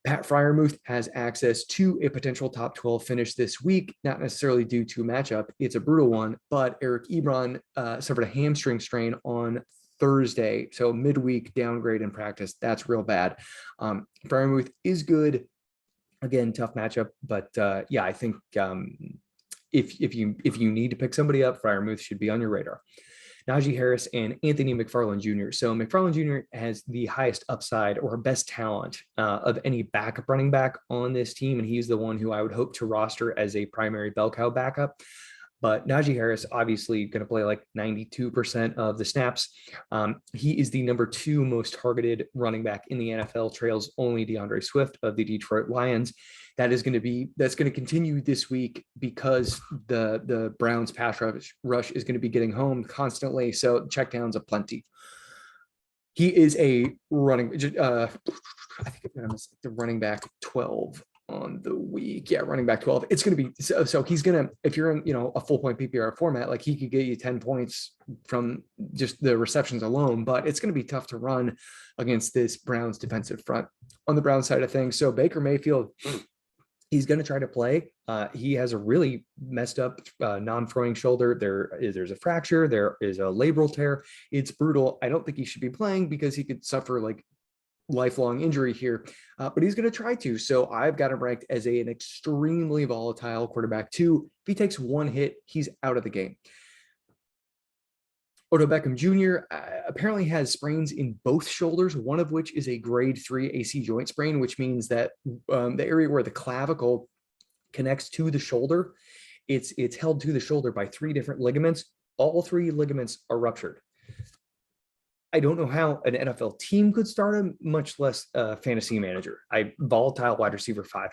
Pat Freiermuth has access to a potential top 12 finish this week, not necessarily due to matchup. It's a brutal one, but Eric Ebron suffered a hamstring strain on Thursday. So midweek downgrade in practice. That's real bad. Freiermuth is good. Again, tough matchup, but yeah, I think if you need to pick somebody up, Freiermuth should be on your radar. Najee Harris and Anthony McFarland Jr. So McFarland Jr. has the highest upside or best talent of any backup running back on this team, and he's the one who I would hope to roster as a primary bell cow backup. But Najee Harris obviously going to play like 92% of the snaps. He is the number 2 most targeted running back in the NFL, trails only DeAndre Swift of the Detroit Lions. That's going to continue this week because the Browns pass rush is going to be getting home constantly. So checkdowns aplenty. He is a running, I think I'm going to miss the running back 12 on the week. Yeah, running back 12. It's going to be, so he's going to, if you're in, a full point PPR format, like he could get you 10 points from just the receptions alone, but it's going to be tough to run against this Browns defensive front on the Browns side of things. So Baker Mayfield, he's going to try to play. He has a really messed up non-throwing shoulder. There's a fracture. There is a labral tear. It's brutal. I don't think he should be playing because he could suffer like lifelong injury here, but he's going to try to. So I've got him ranked as an extremely volatile quarterback 2. If he takes one hit, he's out of the game. Otto Beckham Jr. Apparently has sprains in both shoulders, one of which is a grade 3 AC joint sprain, which means that the area where the clavicle connects to the shoulder, it's held to the shoulder by 3 different ligaments. All 3 ligaments are ruptured. I don't know how an NFL team could start him, much less a fantasy manager. Volatile wide receiver 5.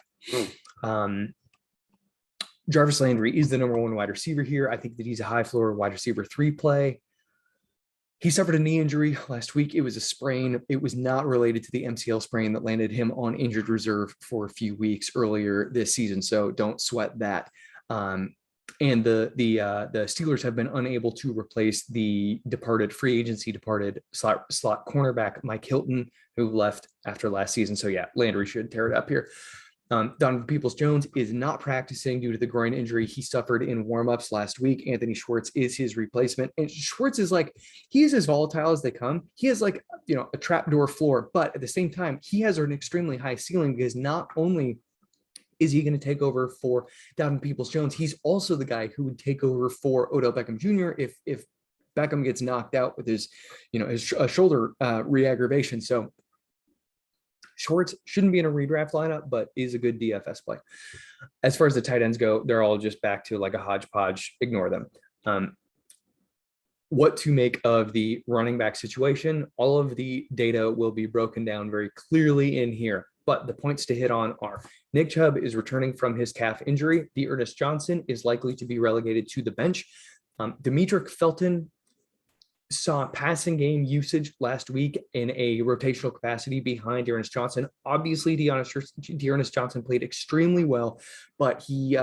Jarvis Landry is the number 1 wide receiver here. I think that he's a high floor wide receiver 3 play. He suffered a knee injury last week. It was a sprain. It was not related to the MCL sprain that landed him on injured reserve for a few weeks earlier this season. So don't sweat that. And the Steelers have been unable to replace the free agency departed slot cornerback Mike Hilton, who left after last season. So yeah, Landry should tear it up here. Donovan Peoples-Jones is not practicing due to the groin injury he suffered in warmups last week. Anthony Schwartz is his replacement. And Schwartz is he's as volatile as they come. He has a trapdoor floor, but at the same time, he has an extremely high ceiling because not only is he going to take over for Donovan Peoples-Jones, he's also the guy who would take over for Odell Beckham Jr. if Beckham gets knocked out with his shoulder re-aggravation. So Schwartz shouldn't be in a redraft lineup, but is a good DFS play. As far as the tight ends go, they're all just back to like a hodgepodge. Ignore them. what to make of the running back situation. All of the data will be broken down very clearly in here, but the points to hit on are Nick Chubb is returning from his calf injury. Dearness Johnson is likely to be relegated to the bench. Demetric Felton saw passing game usage last week in a rotational capacity behind Dearness Johnson. Obviously, Dearness Johnson played extremely well, but he's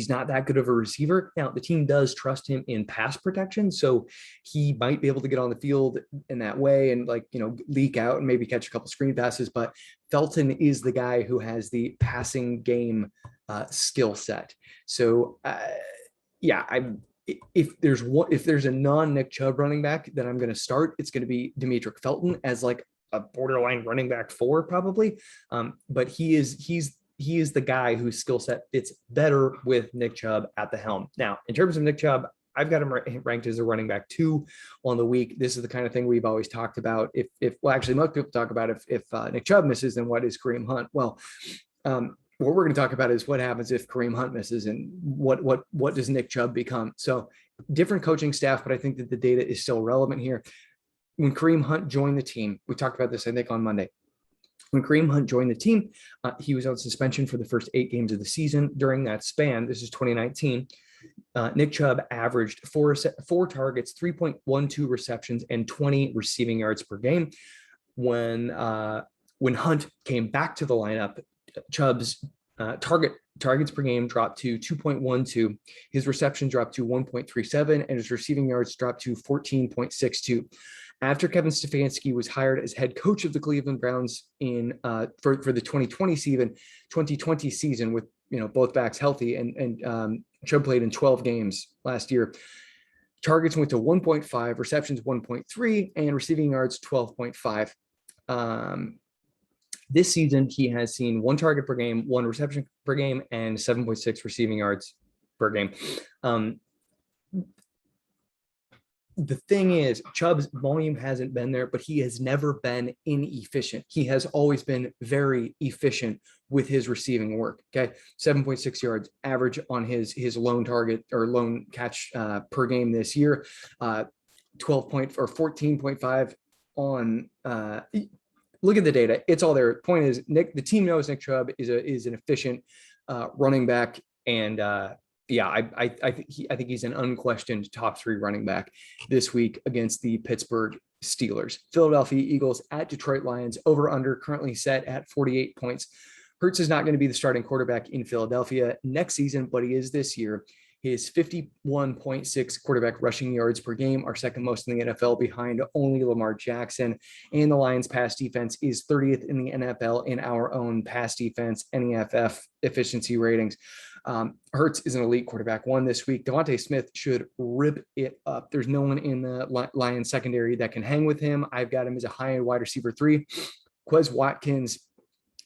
not that good of a receiver. Now, the team does trust him in pass protection, so he might be able to get on the field in that way and leak out and maybe catch a couple screen passes. But Felton is the guy who has the passing game skill set. So, if there's a non-Nick Chubb running back that I'm going to start, it's going to be Demetric Felton as like a borderline running back 4 probably. But he's the guy whose skill set fits better with Nick Chubb at the helm. Now, in terms of Nick Chubb, I've got him ranked as a running back 2 on the week. This is the kind of thing we've always talked about. Most people talk about if Nick Chubb misses, then what is Kareem Hunt? Well, what we're going to talk about is what happens if Kareem Hunt misses and what does Nick Chubb become? So different coaching staff, but I think that the data is still relevant here. When Kareem Hunt joined the team, we talked about this, I think, on Monday. When Kareem Hunt joined the team, he was on suspension for the first 8 games of the season. During that span, this is 2019, Nick Chubb averaged 4 targets, 3.12 receptions, and 20 receiving yards per game. When Hunt came back to the lineup, Chubb's targets per game dropped to 2.12. His reception dropped to 1.37, and his receiving yards dropped to 14.62. After Kevin Stefanski was hired as head coach of the Cleveland Browns for the 2020 season with both backs healthy, and Chubb played in 12 games last year, targets went to 1.5, receptions 1.3, and receiving yards 12.5. This season, he has seen 1 target per game, 1 reception per game, and 7.6 receiving yards per game. The thing is, Chubb's volume hasn't been there, but he has never been inefficient. He has always been very efficient with his receiving work. Okay, 7.6 yards average on his lone target or lone catch per game this year, 14.5 on. Look at the data; it's all there. Point is, the team knows Nick Chubb is an efficient running back, and I think he's an unquestioned top 3 running back this week against the Pittsburgh Steelers. Philadelphia Eagles at Detroit Lions, over under currently set at 48 points. Hurts is not going to be the starting quarterback in Philadelphia next season, but he is this year. His 51.6 quarterback rushing yards per game are second most in the NFL, behind only Lamar Jackson. And the Lions pass defense is 30th in the NFL in our own pass defense NEFF efficiency ratings. Hurts is an elite quarterback 1 this week. Devonte Smith should rip it up. There's no one in the Lions secondary that can hang with him. I've got him as a high-end wide receiver 3. Quez Watkins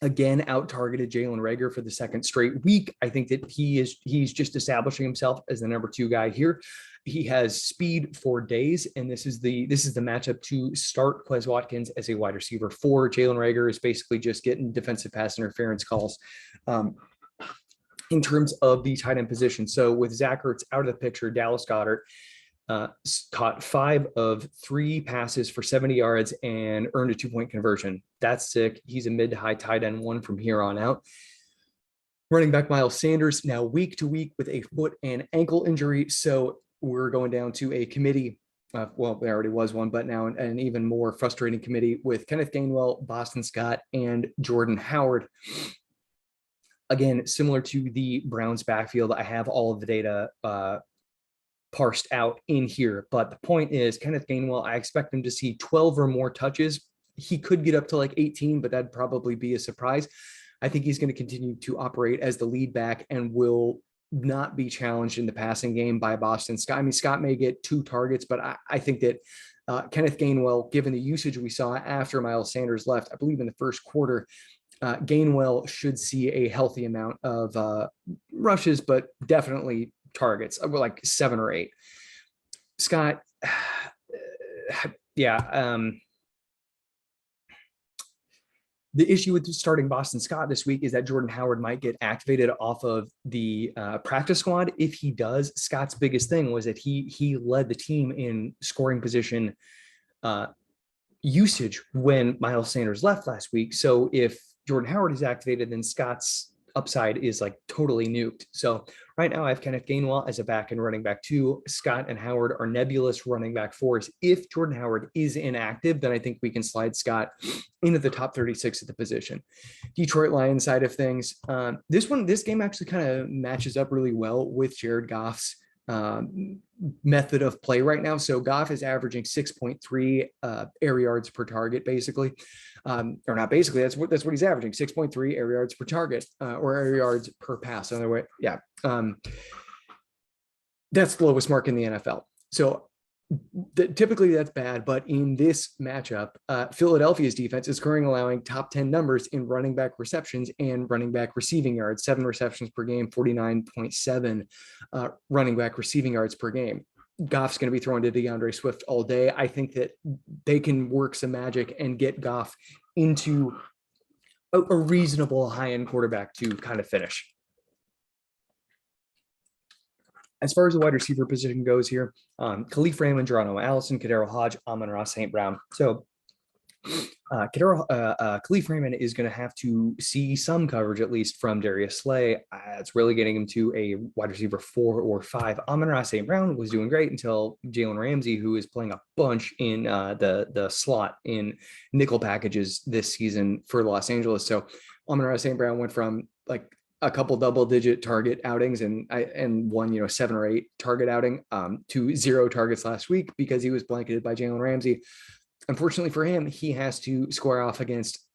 again out-targeted Jalen Reagor for the second straight week. I think that he's just establishing himself as the number 2 guy here. He has speed for days, and this is the matchup to start Quez Watkins as a wide receiver 4. Jalen Reagor is basically just getting defensive pass interference calls. In terms of the tight end position, so with Zach Ertz out of the picture, Dallas Goedert caught 5 of 3 passes for 70 yards and earned a 2-point conversion. That's sick. He's a mid to high tight end 1 from here on out. Running back Miles Sanders now week to week with a foot and ankle injury. So we're going down to a committee. Well, there already was one, but now an even more frustrating committee with Kenneth Gainwell, Boston Scott, and Jordan Howard. Again, similar to the Browns backfield, I have all of the data parsed out in here. But the point is, Kenneth Gainwell, I expect him to see 12 or more touches. He could get up to like 18, but that'd probably be a surprise. I think he's going to continue to operate as the lead back and will not be challenged in the passing game by Boston Scott. I mean, Scott may get 2 targets, but I think that Kenneth Gainwell, given the usage we saw after Miles Sanders left, I believe in the first quarter, Gainwell should see a healthy amount of rushes, but definitely targets, like 7 or 8. Scott, The issue with starting Boston Scott this week is that Jordan Howard might get activated off of the practice squad. If he does, Scott's biggest thing was that he led the team in scoring position usage when Miles Sanders left last week. So if Jordan Howard is activated, then Scott's upside is like totally nuked. So right now I have Kenneth Gainwell as a back and running back 2. Scott and Howard are nebulous running back 4s. If Jordan Howard is inactive, then I think we can slide Scott into the top 36 at the position. Detroit Lions side of things. This game actually kind of matches up really well with Jared Goff's method of play right now. So Goff is averaging 6.3 air yards per target, basically, or not basically. That's what he's averaging: 6.3 air yards per target, or air yards per pass. Another way, yeah. That's the lowest mark in the NFL. So typically that's bad, but in this matchup, Philadelphia's defense is currently allowing top 10 numbers in running back receptions and running back receiving yards, 7 receptions per game, 49.7 running back receiving yards per game. Goff's going to be thrown to DeAndre Swift all day. I think that they can work some magic and get Goff into a reasonable high-end quarterback to kind of finish. As far as the wide receiver position goes here, Khalif Raymond, Geronimo Allison, Kadero Hodge, Amon-Ra St. Brown. So Khalif Raymond is going to have to see some coverage, at least from Darius Slay. It's really getting him to a wide receiver 4 or 5. Amon-Ra St. Brown was doing great until Jalen Ramsey, who is playing a bunch in the slot in nickel packages this season for Los Angeles. So Amon-Ra St. Brown went from like a couple double-digit target outings and one 7 or 8 target outing to 0 targets last week because he was blanketed by Jalen Ramsey. Unfortunately for him, he has to square off against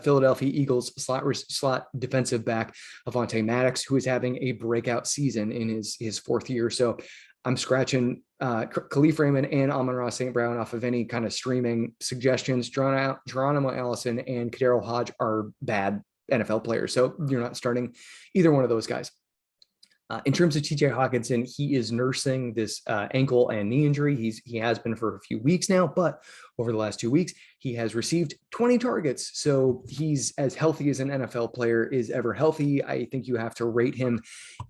Philadelphia Eagles slot defensive back Avonte Maddox, who is having a breakout season in his 4th year. So I'm scratching Khalif Raymond and Amon-Ra St. Brown off of any kind of streaming suggestions. Geronimo Allison and Kadero Hodge are bad NFL players, so you're not starting either one of those guys. In terms of TJ Hawkinson, he is nursing this ankle and knee injury. He has been for a few weeks now, but over the last 2 weeks, he has received 20 targets. So he's as healthy as an NFL player is ever healthy. I think you have to rate him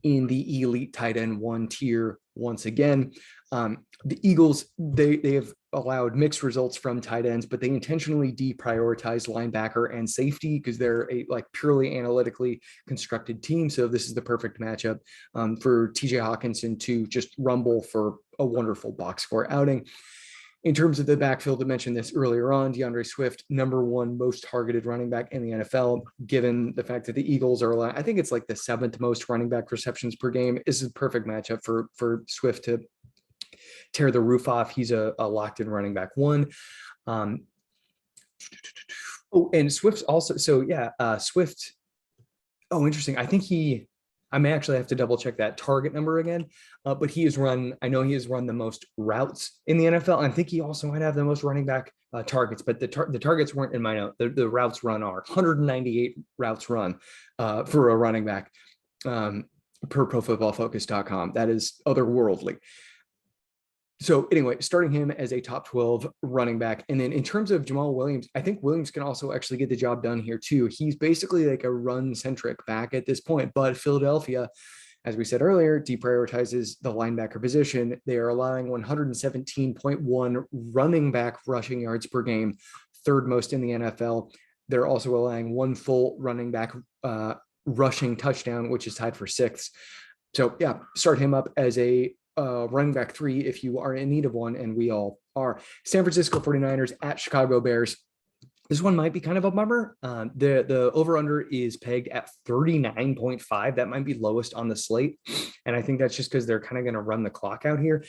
in the elite tight end 1 tier once again. The Eagles, they have allowed mixed results from tight ends, but they intentionally deprioritize linebacker and safety because they're a purely analytically constructed team. So this is the perfect matchup for TJ Hawkinson to just rumble for a wonderful box score outing. In terms of the backfield, I mentioned this earlier on, DeAndre Swift, number 1 most targeted running back in the NFL, given the fact that the Eagles are, I think it's like the 7th most running back receptions per game. This is a perfect matchup for Swift to tear the roof off. He's a locked-in running back 1. And Swift's also, Swift. Oh, interesting. I may actually have to double check that target number again, but I know he has run the most routes in the NFL. I think he also might have the most running back targets, but the targets weren't in my note. The routes run are 198 routes run for a running back per ProFootballFocus.com. That is otherworldly. So anyway, starting him as a top 12 running back. And then in terms of Jamal Williams, I think Williams can also actually get the job done here too. He's basically like a run-centric back at this point, but Philadelphia, as we said earlier, deprioritizes the linebacker position. They are allowing 117.1 running back rushing yards per game, 3rd most in the NFL. They're also allowing 1 full running back rushing touchdown, which is tied for 6th. So yeah, start him up as a running back 3 if you are in need of one, and we all are. San Francisco 49ers at Chicago Bears. This one might be kind of a bummer. The over-under is pegged at 39.5. That might be lowest on the slate, and I think that's just because they're kind of going to run the clock out here.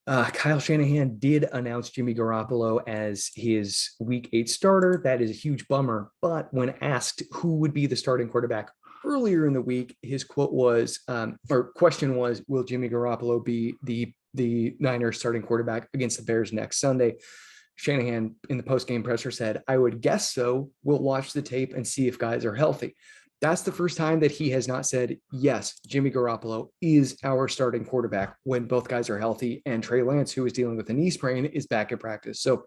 Kyle Shanahan did announce Jimmy Garoppolo as his Week 8 starter. That is a huge bummer, but when asked who would be the starting quarterback earlier in the week, his quote was, or question was, will Jimmy Garoppolo be the Niners starting quarterback against the Bears next Sunday? Shanahan in the post-game presser said, I would guess so. We'll watch the tape and see if guys are healthy. That's the first time that he has not said, yes, Jimmy Garoppolo is our starting quarterback when both guys are healthy and Trey Lance, who is dealing with a knee sprain, is back at practice. So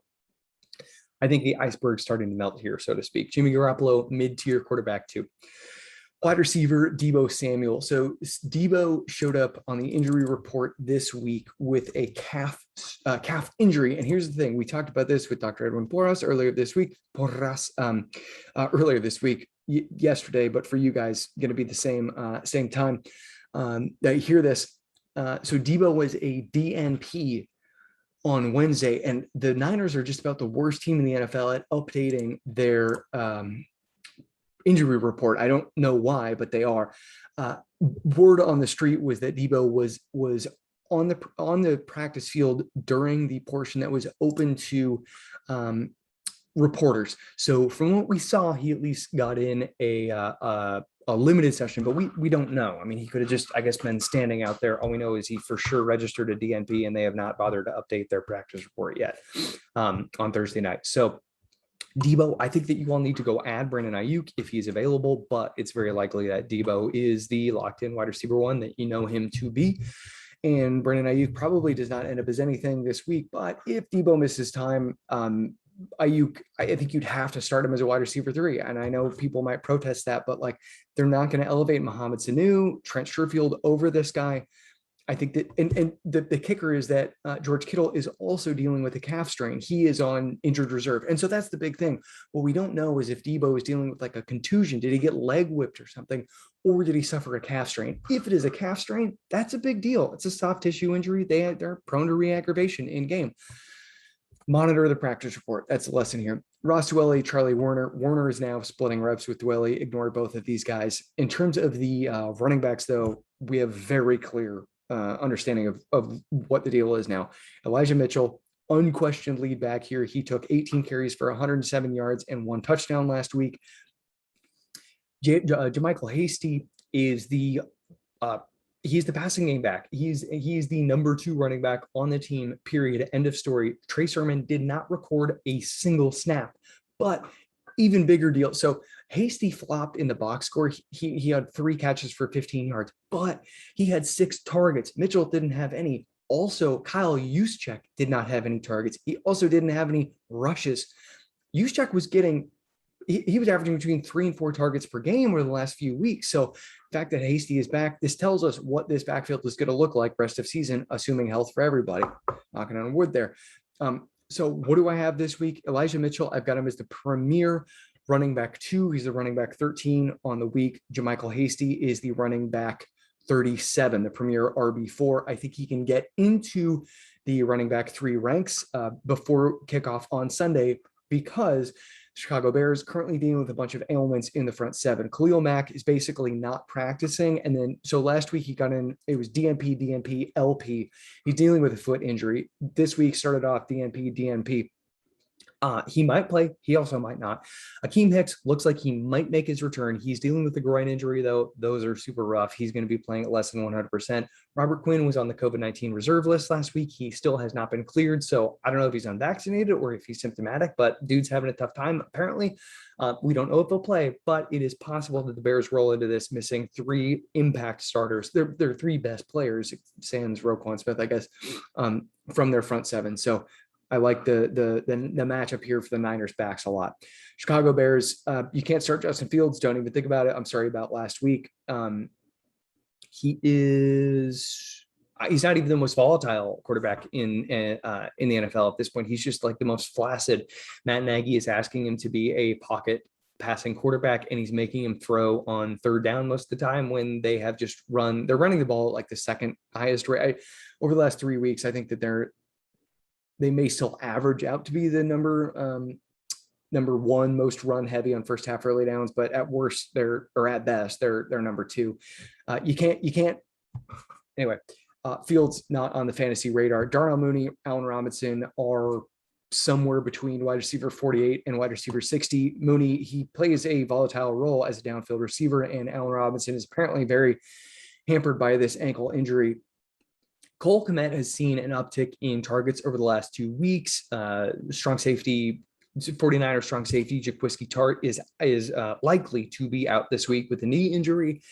I think the iceberg's starting to melt here, so to speak. Jimmy Garoppolo, mid-tier quarterback 2. Wide receiver, Debo Samuel. So Debo showed up on the injury report this week with a calf injury. And here's the thing. We talked about this with Dr. Edwin Porras earlier this week. Yesterday, but for you guys, going to be the same time. Hear this. So Debo was a DNP on Wednesday, and the Niners are just about the worst team in the NFL at updating their injury report. I don't know why, but they are. Word on the street was that Debo was on the practice field during the portion that was open to reporters. So from what we saw, he at least got in a limited session, but we don't know. I mean, he could have just, I guess, been standing out there. All we know is he for sure registered a DNP, and they have not bothered to update their practice report yet on Thursday night. So Debo, I think that you all need to go add Brandon Ayuk if he's available, but it's very likely that Debo is the locked-in wide receiver 1 that you know him to be. And Brandon Ayuk probably does not end up as anything this week, but if Debo misses time, Ayuk, I think you'd have to start him as a wide receiver 3. And I know people might protest that, but like, they're not going to elevate Mohamed Sanu, Trent Sherfield over this guy. I think that, and the kicker is that George Kittle is also dealing with a calf strain. He is on injured reserve. And so that's the big thing. What we don't know is if Debo is dealing with like a contusion. Did he get leg whipped or something? Or did he suffer a calf strain? If it is a calf strain, that's a big deal. It's a soft tissue injury. They're prone to re-aggravation in game. Monitor the practice report. That's the lesson here. Ross Dwelley, Charlie Warner. Warner is now splitting reps with Dwelley. Ignore both of these guys. In terms of the running backs, though, we have very clear understanding of what the deal is now. Elijah Mitchell, unquestioned lead back here. He took 18 carries for 107 yards and 1 touchdown last week. JaMycal Hasty is he's the passing game back. He's the number 2 running back on the team, period. End of story. Trey Sermon did not record a single snap, but even bigger deal. So Hasty flopped in the box score. He had 3 catches for 15 yards, but he had 6 targets. Mitchell didn't have any. Also, Kyle Juszczyk did not have any targets. He also didn't have any rushes. Juszczyk was getting, he was averaging between 3 and 4 targets per game over the last few weeks. So the fact that Hasty is back, this tells us what this backfield is going to look like rest of season, assuming health for everybody. Knocking on wood there. So what do I have this week? Elijah Mitchell, I've got him as the premier running back 2. He's the running back 13 on the week. JaMycal Hasty is the running back 37, the premier RB4. I think he can get into the running back 3 ranks before kickoff on Sunday, because Chicago Bears currently dealing with a bunch of ailments in the front 7. Khalil Mack is basically not practicing. And then, so last week he got in, it was DNP, LP. He's dealing with a foot injury. This week started off DNP. He might play. He also might not. Akeem Hicks looks like he might make his return. He's dealing with a groin injury, though. Those are super rough. He's going to be playing at less than 100%. Robert Quinn was on the COVID-19 reserve list last week. He still has not been cleared. So I don't know if he's unvaccinated or if he's symptomatic, but dude's having a tough time. Apparently, we don't know if he'll play, but it is possible that the Bears roll into this missing 3 impact starters. They're 3 best players, sans Roquan Smith, I guess, from their front 7. So I like the matchup here for the Niners backs a lot. Chicago Bears, you can't start Justin Fields. Don't even think about it. I'm sorry about last week. He's not even the most volatile quarterback in the NFL at this point. He's just like the most flaccid. Matt Nagy is asking him to be a pocket passing quarterback, and he's making him throw on 3rd down most of the time when they have just they're running the ball at like the 2nd highest rate. Over the last 3 weeks, I think that they may still average out to be the number 1 most run heavy on first half early downs, but at worst at best they're number 2. You can't anyway. Fields not on the fantasy radar. Darnell Mooney, Allen Robinson are somewhere between wide receiver 48 and wide receiver 60. Mooney, he plays a volatile role as a downfield receiver, and Allen Robinson is apparently very hampered by this ankle injury. Cole Kmet has seen an uptick in targets over the last 2 weeks. Strong safety, 49er strong safety, Jaquiski Tart is likely to be out this week with a knee injury.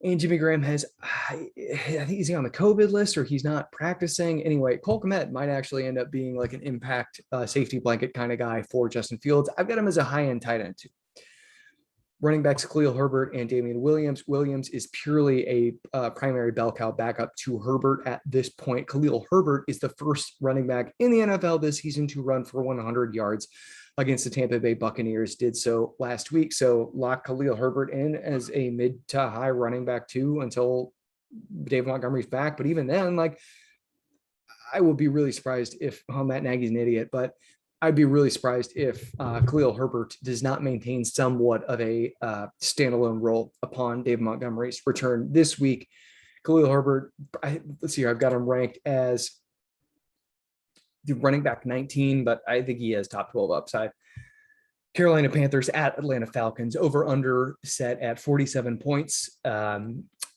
And Jimmy Graham has, I think he's on the COVID list or he's not practicing. Anyway, Cole Kmet might actually end up being like an impact safety blanket kind of guy for Justin Fields. I've got him as a high-end tight end too. Running backs Khalil Herbert and Damian Williams. Williams is purely a primary bell cow backup to Herbert at this point. Khalil Herbert is the first running back in the NFL this season to run for 100 yards against the Tampa Bay Buccaneers, did so last week. So lock Khalil Herbert in as a mid to high running back too until Dave Montgomery's back. But even then, like, I will be really surprised if Matt Nagy's an idiot, but I'd be really surprised if Khalil Herbert does not maintain somewhat of a standalone role upon Dave Montgomery's return this week. Khalil Herbert, let's see here, I've got him ranked as the running back 19, but I think he has top 12 upside. Carolina Panthers at Atlanta Falcons, over under set at 47 points.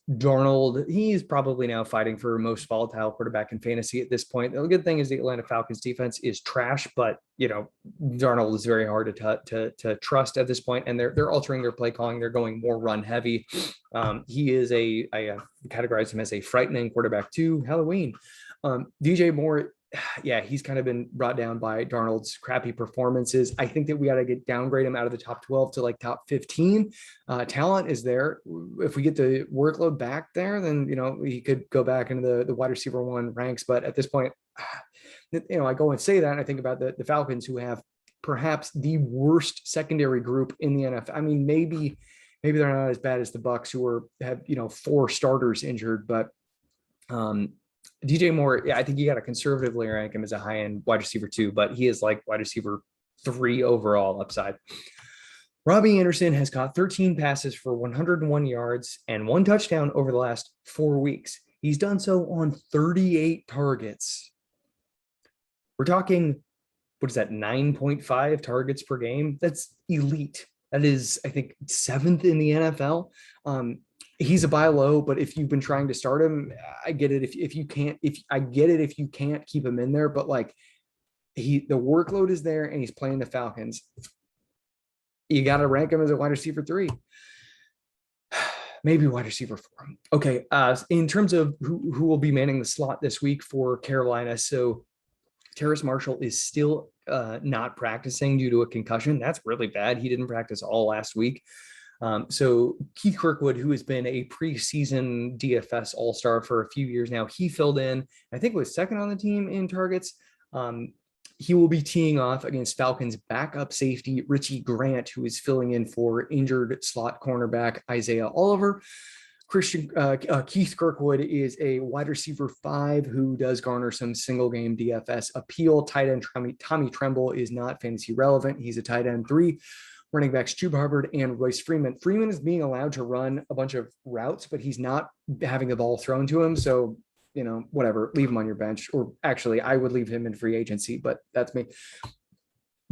Darnold, he's probably now fighting for most volatile quarterback in fantasy at this point. The good thing is the Atlanta Falcons defense is trash, but Darnold is very hard to trust at this point, and they're altering their play calling. They're going more run heavy. He is I categorize him as a frightening quarterback too. Halloween. DJ Moore, yeah, he's kind of been brought down by Darnold's crappy performances. I think that we got to downgrade him out of the top 12 to like top 15. Talent is there. If we get the workload back there, then, he could go back into the wide receiver 1 ranks. But at this point, I go and say that, and I think about the Falcons, who have perhaps the worst secondary group in the NFL. I mean, maybe they're not as bad as the Bucs, who have 4 starters injured, but DJ Moore, yeah, I think you got to conservatively rank him as a high-end wide receiver 2, but he is like wide receiver 3 overall upside. Robbie Anderson has caught 13 passes for 101 yards and 1 touchdown over the last 4 weeks. He's done so on 38 targets. We're talking, what is that, 9.5 targets per game? That's elite. That is, I think, 7th in the NFL. He's a buy low, but if you've been trying to start him, I get it. If you can't keep him in there, but like the workload is there and he's playing the Falcons. You got to rank him as a wide receiver 3, maybe wide receiver 4. Okay. In terms of who will be manning the slot this week for Carolina. So Terrace Marshall is still not practicing due to a concussion. That's really bad. He didn't practice all last week. So Keith Kirkwood, who has been a preseason DFS all-star for a few years now, he filled in, I think was second on the team in targets. He will be teeing off against Falcons backup safety Richie Grant, who is filling in for injured slot cornerback Isaiah Oliver. Keith Kirkwood is a wide receiver 5 who does garner some single game DFS appeal. Tight end Tommy Tremble is not fantasy relevant. He's a tight end 3. Running backs Chuba Hubbard and Royce Freeman. Freeman is being allowed to run a bunch of routes, but he's not having the ball thrown to him. So, whatever, leave him on your bench. Or actually, I would leave him in free agency, but that's me.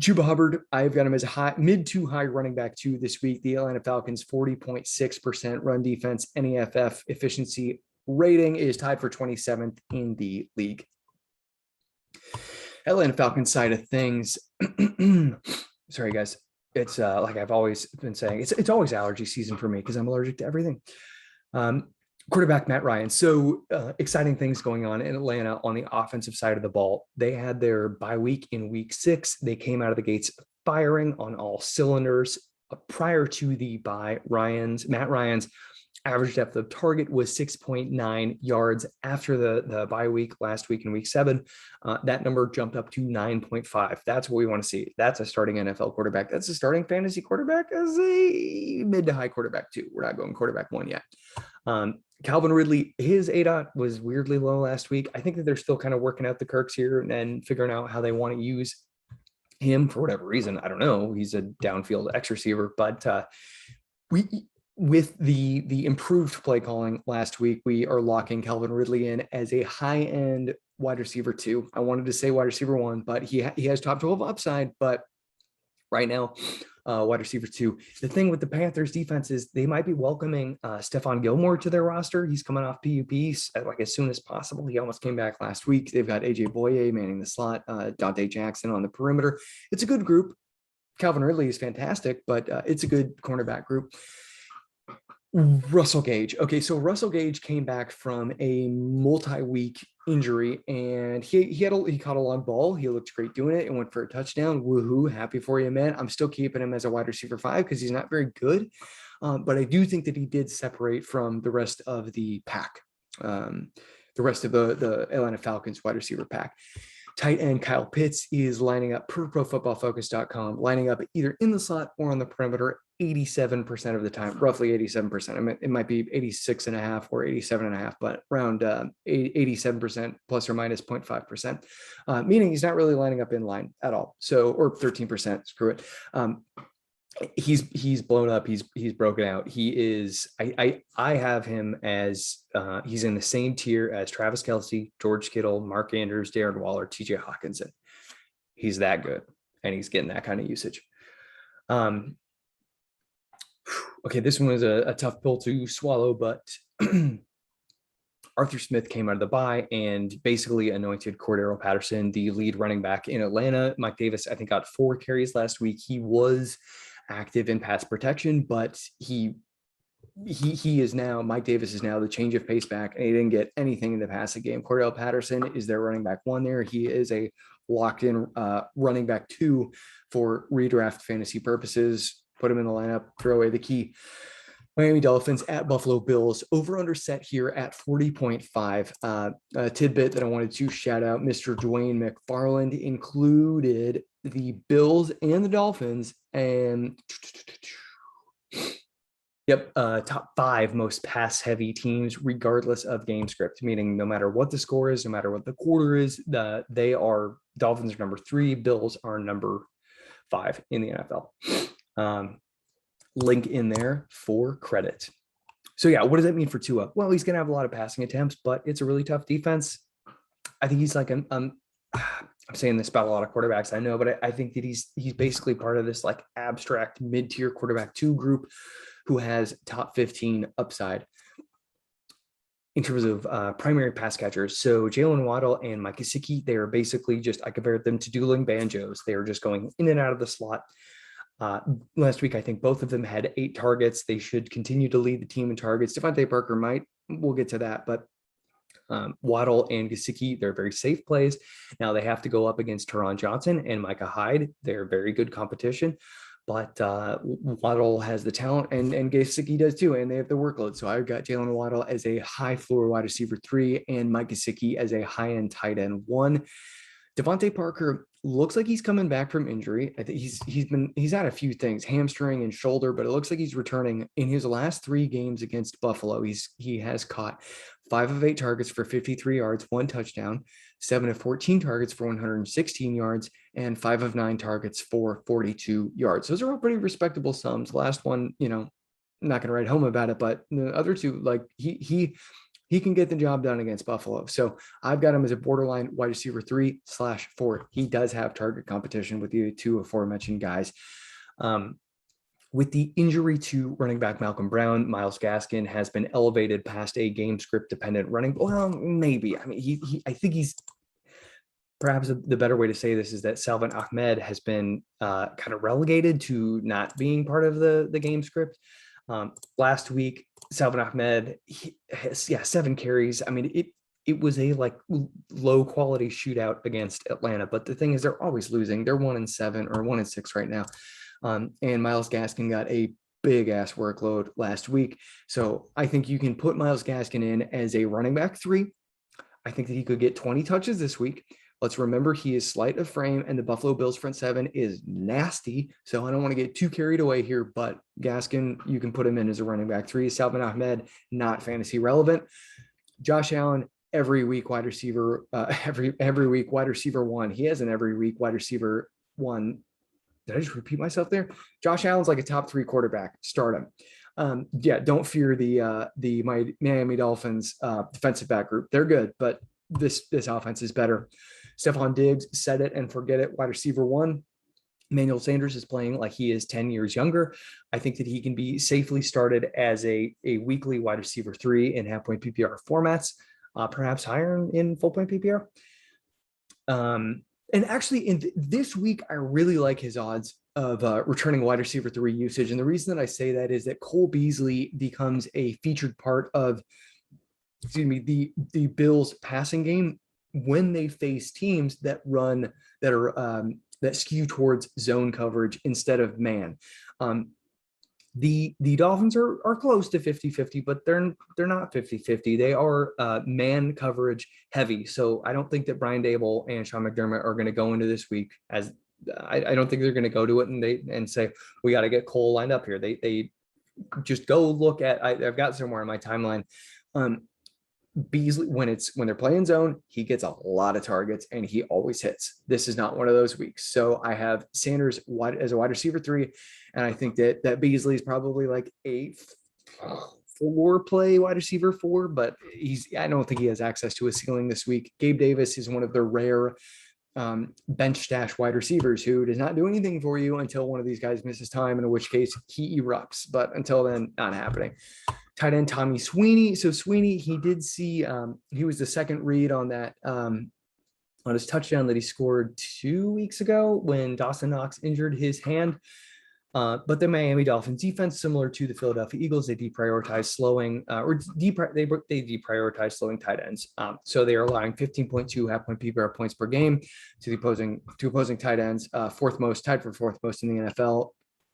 Chuba Hubbard, I've got him as a mid to high running back 2 this week. The Atlanta Falcons 40.6% run defense NEFF efficiency rating is tied for 27th in the league. Atlanta Falcons side of things. Sorry, guys. It's like I've always been saying, it's always allergy season for me because I'm allergic to everything. Quarterback Matt Ryan. So exciting things going on in Atlanta on the offensive side of the ball. They had their bye week in week 6. They came out of the gates firing on all cylinders. Prior to the bye, Matt Ryan's average depth of target was 6.9 yards. After the bye week last week in week 7, that number jumped up to 9.5. That's what we want to see. That's a starting NFL quarterback. That's a starting fantasy quarterback as a mid to high quarterback too. We're not going quarterback 1 yet. Calvin Ridley, his ADOT was weirdly low last week. I think that they're still kind of working out the Kirks here and figuring out how they want to use him for whatever reason. I don't know. He's a downfield X receiver, but with the improved play calling last week, we are locking Calvin Ridley in as a high-end wide receiver 2. I wanted to say wide receiver 1, but he has top 12 upside, but right now, wide receiver 2. The thing with the Panthers defense is they might be welcoming Stephon Gilmore to their roster. He's coming off PUPs like as soon as possible. He almost came back last week. They've got AJ Boye manning the slot, Dante Jackson on the perimeter. It's a good group. Calvin Ridley is fantastic, but it's a good cornerback group. Russell Gage. Okay, so Russell Gage came back from a multi-week injury, and he caught a long ball. He looked great doing it and went for a touchdown. Woohoo! Happy for you, man. I'm still keeping him as a wide receiver 5 because he's not very good, but I do think that he did separate from the rest of the pack, the rest of the Atlanta Falcons wide receiver pack. Tight end Kyle Pitts is lining up per ProFootballFocus.com, lining up either in the slot or on the perimeter 87% of the time, roughly 87%. I mean, it might be 86.5 or 87.5, but around 87% plus or minus 0.5%, meaning he's not really lining up in line at all. So, or 13%, screw it. He's blown up. He's broken out. He is, I have him as he's in the same tier as Travis Kelce, George Kittle, Mark Andrews, Darren Waller, TJ Hawkinson. He's that good, and he's getting that kind of usage. Okay, this one was a tough pill to swallow, but Arthur Smith came out of the bye and basically anointed Cordero Patterson the lead running back in Atlanta. Mike Davis, I think, got 4 carries last week. He was active in pass protection, but he is now, Mike Davis is now the change of pace back, and he didn't get anything in the passing game. Cordell Patterson is their running back 1 there. He is a locked in running back 2 for redraft fantasy purposes. Put him in the lineup, throw away the key. Miami Dolphins at Buffalo Bills, over under set here at 40.5. A tidbit that I wanted to shout out, Mr. Dwayne McFarland included the Bills and the Dolphins, and top 5 most pass heavy teams regardless of game script, meaning no matter what the score is, no matter what the quarter is, they are, Dolphins are number 3, Bills are number 5 in the NFL. Link in there for credit. So yeah, what does that mean for Tua? Well, he's going to have a lot of passing attempts, but it's a really tough defense. I think he's like I'm saying this about a lot of quarterbacks I know, but I think that he's basically part of this like abstract mid-tier quarterback 2 group who has top 15 upside in terms of primary pass catchers. So Jalen Waddle and Mike Gesicki, they are basically just, I compared them to dueling banjos. They are just going in and out of the slot. Last week, I think both of them had 8 targets. They should continue to lead the team in targets. Devonte Parker might, we'll get to that, but Waddle and Gesicki, they're very safe plays. Now they have to go up against Teron Johnson and Micah Hyde. They're very good competition, but Waddle has the talent and Gesicki does too, and they have the workload. So I've got Jalen Waddle as a high floor wide receiver 3 and Mike Gesicki as a high end tight end 1. Devonte Parker looks like he's coming back from injury. I think he's had a few things, hamstring and shoulder, but it looks like he's returning. In his last 3 games against Buffalo, he has caught 5 of 8 targets for 53 yards, 1 touchdown, 7 of 14 targets for 116 yards, and 5 of 9 targets for 42 yards. Those are all pretty respectable sums. The last one, I'm not going to write home about it, but the other 2, like he can get the job done against Buffalo. So I've got him as a borderline wide receiver 3/4. He does have target competition with the 2 aforementioned guys. With the injury to running back Malcolm Brown, Myles Gaskin has been elevated past a game script dependent running. Well, maybe. I mean, I think he's perhaps the better way to say this is that Salvon Ahmed has been kind of relegated to not being part of the game script. Last week, Salvon Ahmed, 7 carries. I mean, it was a like low quality shootout against Atlanta, but the thing is they're always losing. They're 1-7 or 1-6 right now. And Myles Gaskin got a big ass workload last week. So I think you can put Myles Gaskin in as a running back 3. I think that he could get 20 touches this week. Let's remember he is slight of frame and the Buffalo Bills front 7 is nasty. So I don't want to get too carried away here, but Gaskin, you can put him in as a running back 3. Salvon Ahmed, not fantasy relevant. Josh Allen, every week wide receiver, every week wide receiver 1. He has an every week wide receiver 1. Did I just repeat myself there? Josh Allen's like a top 3 quarterback. Start him. Don't fear the Miami Dolphins defensive back group. They're good, but this offense is better. Stephon Diggs, set it and forget it, wide receiver 1. Emmanuel Sanders is playing like he is 10 years younger. I think that he can be safely started as a weekly wide receiver 3 in half-point PPR formats, perhaps higher in full-point PPR. And actually, in this week, I really like his odds returning wide receiver 3 usage. And the reason that I say that is that Cole Beasley becomes a featured part of, the Bills passing game when they face teams that skew towards zone coverage instead of man. The Dolphins are close to 50-50, but they're not 50-50. They are man coverage heavy. So I don't think that Brian Dable and Sean McDermott are going to go into this week as I don't think they're going to go to it and say, we got to get Cole lined up here. They just go look at, I've got somewhere in my timeline. Beasley, when they're playing zone, he gets a lot of targets and he always hits. This is not one of those weeks. So I have Sanders as a wide receiver 3. And I think that Beasley is probably like a 4-play wide receiver 4, but I don't think he has access to a ceiling this week. Gabe Davis is one of the rare bench stash wide receivers who does not do anything for you until one of these guys misses time, in which case he erupts. But until then, not happening. Tight end Tommy Sweeney. So Sweeney, he did see he was the second read on that on his touchdown that he scored 2 weeks ago when Dawson Knox injured his hand. But the Miami Dolphins defense, similar to the Philadelphia Eagles, they deprioritize slowing they deprioritize slowing tight ends. So they are allowing 15.2 half-point PPR points per game to opposing tight ends, tied for fourth most in the NFL.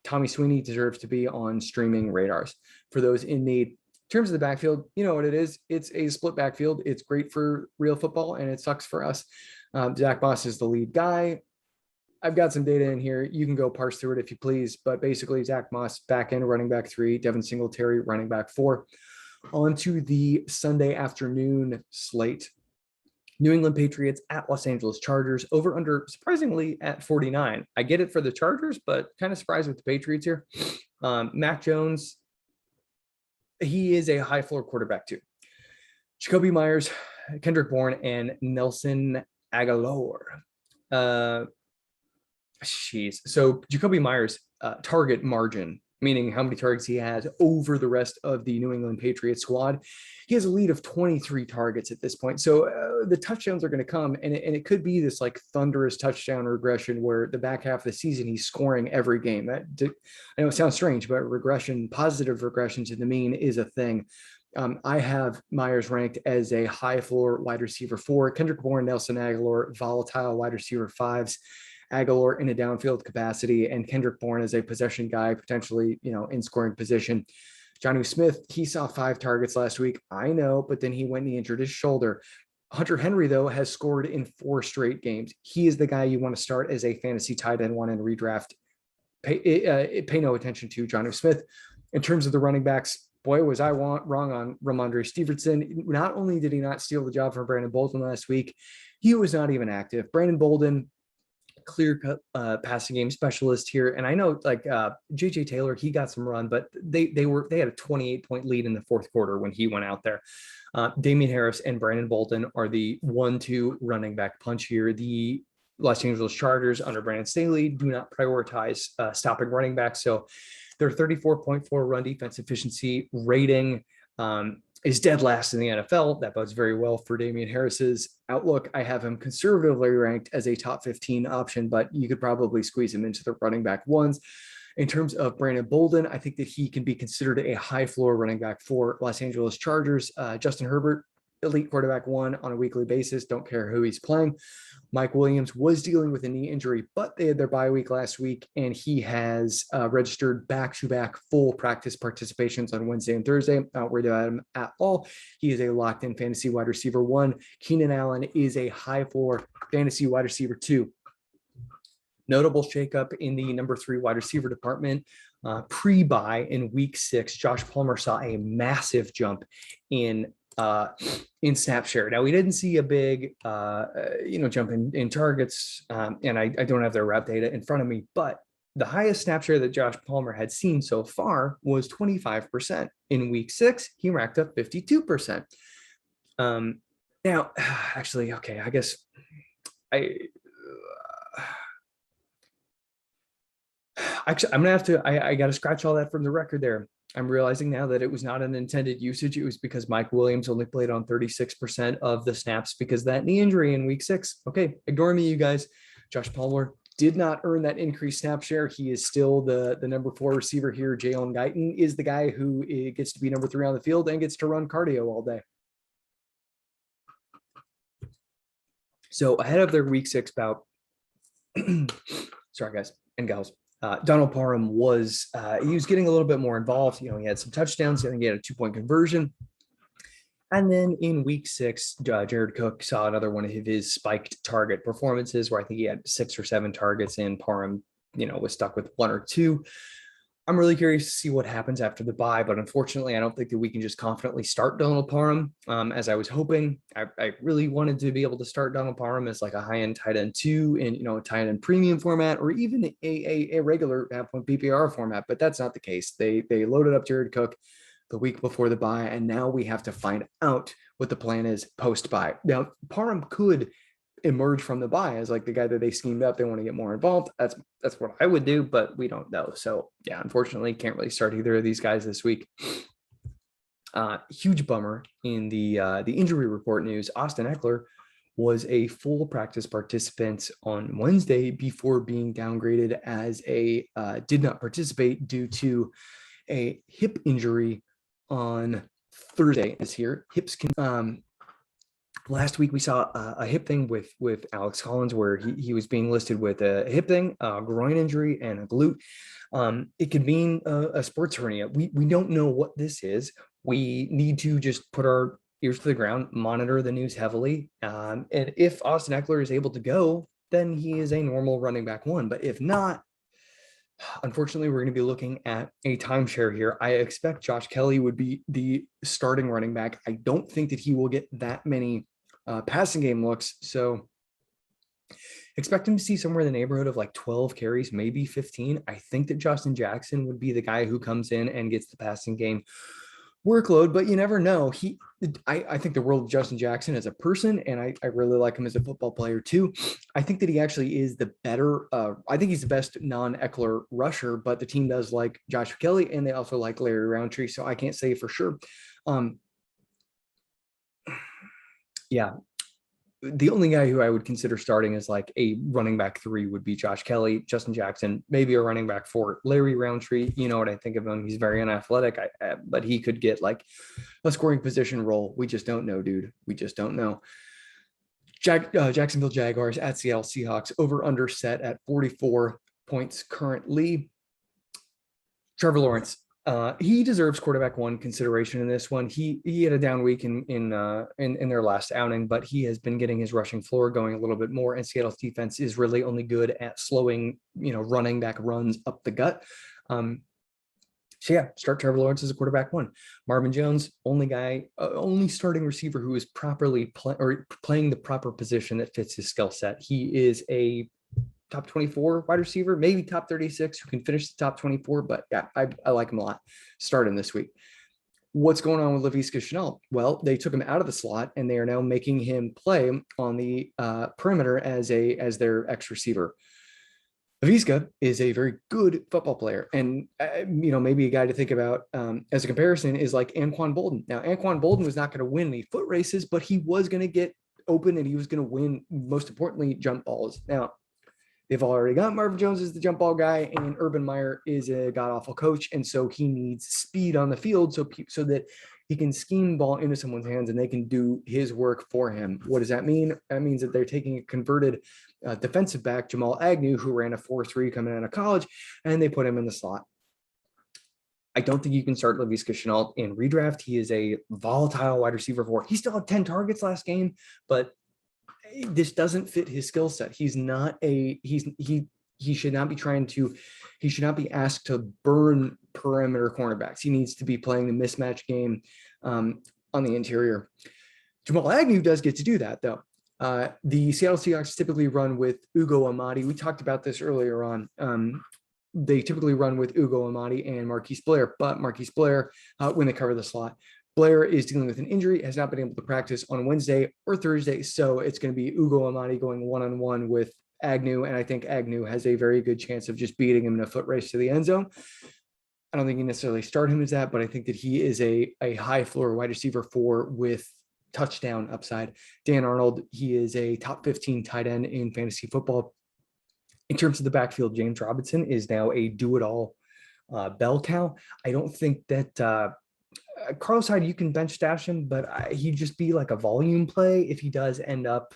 Tommy Sweeney deserves to be on streaming radars for those in need. In terms of the backfield, you know what it is. It's a split backfield. It's great for real football, and it sucks for us. Zach Moss is the lead guy. I've got some data in here. You can go parse through it if you please, but basically Zach Moss, back end running back 3, Devin Singletary, running back 4. On to the Sunday afternoon slate. New England Patriots at Los Angeles Chargers, over under surprisingly at 49. I get it for the Chargers, but kind of surprised with the Patriots here. Mac Jones, he is a high floor quarterback too. Jacoby Myers, Kendrick Bourne, and Nelson Aguilar. So Jacoby Myers target margin, meaning how many targets he has over the rest of the New England Patriots squad. He has a lead of 23 targets at this point. So the touchdowns are going to come, and it could be this like thunderous touchdown regression where the back half of the season he's scoring every game. I know it sounds strange, but positive regression to the mean is a thing. I have Myers ranked as a high floor wide receiver 4, Kendrick Bourne, Nelson Aguilar, volatile wide receiver 5s. Aguilar in a downfield capacity, and Kendrick Bourne as a possession guy, potentially, in scoring position. Gino Smith, he saw 5 targets last week. I know, but then he went and he injured his shoulder. Hunter Henry, though, has scored in 4 straight games. He is the guy you want to start as a fantasy tight end 1 in redraft. Pay no attention to Gino Smith. In terms of the running backs, boy, was I wrong on Ramondre Stevenson. Not only did he not steal the job from Brandon Bolden last week, he was not even active. Brandon Bolden, clear-cut passing game specialist here, and I know like JJ Taylor, he got some run, but they had a 28-point lead in the fourth quarter when he went out there. Damian Harris and Brandon Bolden are the 1-2 running back punch here. The Los Angeles Chargers under Brandon Staley do not prioritize stopping running backs, so their 34.4 run defense efficiency rating is dead last in the NFL. That bodes very well for Damian Harris's outlook. I have him conservatively ranked as a top 15 option, but you could probably squeeze him into the running back 1s. In terms of Brandon Bolden, I think that he can be considered a high floor running back for Los Angeles Chargers. Justin Herbert, elite quarterback 1 on a weekly basis. Don't care who he's playing. Mike Williams was dealing with a knee injury, but they had their bye week last week, and he has registered back-to-back full practice participations on Wednesday and Thursday. Not worried about him at all. He is a locked-in fantasy wide receiver 1. Keenan Allen is a high-floor fantasy wide receiver 2. Notable shakeup in the number 3 wide receiver department. Pre-bye in week 6, Josh Palmer saw a massive jump in snap share. Now, we didn't see a big, jump in targets, and I don't have their rep data in front of me, but the highest snap share that Josh Palmer had seen so far was 25%. In week 6, he racked up 52%. Now, actually, okay, I guess I'm gonna have to. I got to scratch all that from the record there. I'm realizing now that it was not an intended usage. It was because Mike Williams only played on 36% of the snaps because of that knee injury in week 6. Okay, ignore me, you guys. Josh Palmer, did not earn that increased snap share. He is still the number 4 receiver here. Jalen Guyton is the guy who gets to be number 3 on the field and gets to run cardio all day. So ahead of their week 6 bout, sorry guys and gals, Donald Parham was he was getting a little bit more involved. He had some touchdowns. I think he had a 2-point conversion. And then in week 6, Jared Cook saw another one of his spiked target performances where I think he had 6 or 7 targets and Parham, was stuck with 1 or 2. I'm really curious to see what happens after the bye, but unfortunately, I don't think that we can just confidently start Donald Parham as I was hoping. I really wanted to be able to start Donald Parham as like a high-end tight end 2 in a tight end premium format or even a regular half-point PPR format, but that's not the case. They loaded up Jared Cook the week before the bye, and now we have to find out what the plan is post-bye. Now, Parham could emerge from the bye as like the guy that they schemed up. They want to get more involved. That's what I would do, but we don't know. So yeah, unfortunately, can't really start either of these guys this week. Huge bummer in the injury report news. Austin Eckler was a full practice participant on Wednesday before being downgraded as a did not participate due to a hip injury on Thursday. Is here hips can. Last week we saw a hip thing with Alex Collins where he was being listed with a hip thing, a groin injury, and a glute. It could mean a sports hernia. We don't know what this is. We need to just put our ears to the ground, monitor the news heavily. And if Austin Eckler is able to go, then he is a normal running back 1. But if not, unfortunately, we're going to be looking at a timeshare here. I expect Josh Kelly would be the starting running back. I don't think that he will get that many passing game looks. So expect him to see somewhere in the neighborhood of like 12 carries, maybe 15. I think that Justin Jackson would be the guy who comes in and gets the passing game workload, but you never know. I think the world of Justin Jackson as a person, and I really like him as a football player too. I think that he actually is the better, I think he's the best non-Eckler rusher, but the team does like Josh Kelly and they also like Larry Roundtree. So I can't say for sure. Yeah, the only guy who I would consider starting as like a running back 3 would be Josh Kelly, Justin Jackson, maybe a running back 4, Larry Roundtree. You know what I think of him. He's very unathletic, but he could get like a scoring position role. We just don't know, dude. We just don't know. Jacksonville Jaguars at Seattle Seahawks, over under set at 44 points currently. Trevor Lawrence. He deserves quarterback 1 consideration in this one. He had a down week in their last outing, but he has been getting his rushing floor going a little bit more. And Seattle's defense is really only good at slowing, running back runs up the gut. So yeah, start Trevor Lawrence as a quarterback 1. Marvin Jones, only starting receiver who is properly playing the proper position that fits his skill set. He is a top 24 wide receiver, maybe top 36 who can finish the top 24, but yeah, I like him a lot. Start him this week. What's going on with Laviska Shenault? Well, they took him out of the slot and they are now making him play on the perimeter as their X receiver. Laviska is a very good football player, and maybe a guy to think about as a comparison is like Anquan Bolden. Now, Anquan Bolden was not going to win any foot races, but he was going to get open and he was going to win, most importantly, jump balls. Now, they've already got Marvin Jones as the jump ball guy, and Urban Meyer is a god-awful coach, and so he needs speed on the field so that he can scheme ball into someone's hands and they can do his work for him. What does that mean? That means that they're taking a converted defensive back, Jamal Agnew, who ran a 4.3 coming out of college, and they put him in the slot. I don't think you can start Laviska Shenault in redraft. He is a volatile wide receiver 4. He still had 10 targets last game, but this doesn't fit his skill set. He should not be asked to burn perimeter cornerbacks. He needs to be playing the mismatch game on the interior. Jamal Agnew does get to do that though. The Seattle Seahawks typically run with Ugo Amadi. We talked about this earlier on. They typically run with Ugo Amadi and Marquise Blair, but Marquise Blair, when they cover the slot, Blair is dealing with an injury, has not been able to practice on Wednesday or Thursday. So it's going to be Ugo Amadi going one-on-one with Agnew. And I think Agnew has a very good chance of just beating him in a foot race to the end zone. I don't think you necessarily start him as that, but I think that he is a high floor wide receiver 4 with touchdown upside. Dan Arnold, he is a top 15 tight end in fantasy football. In terms of the backfield, James Robinson is now a do-it-all bell cow. I don't think that Carlos Hyde, you can bench stash him, but he'd just be like a volume play if he does end up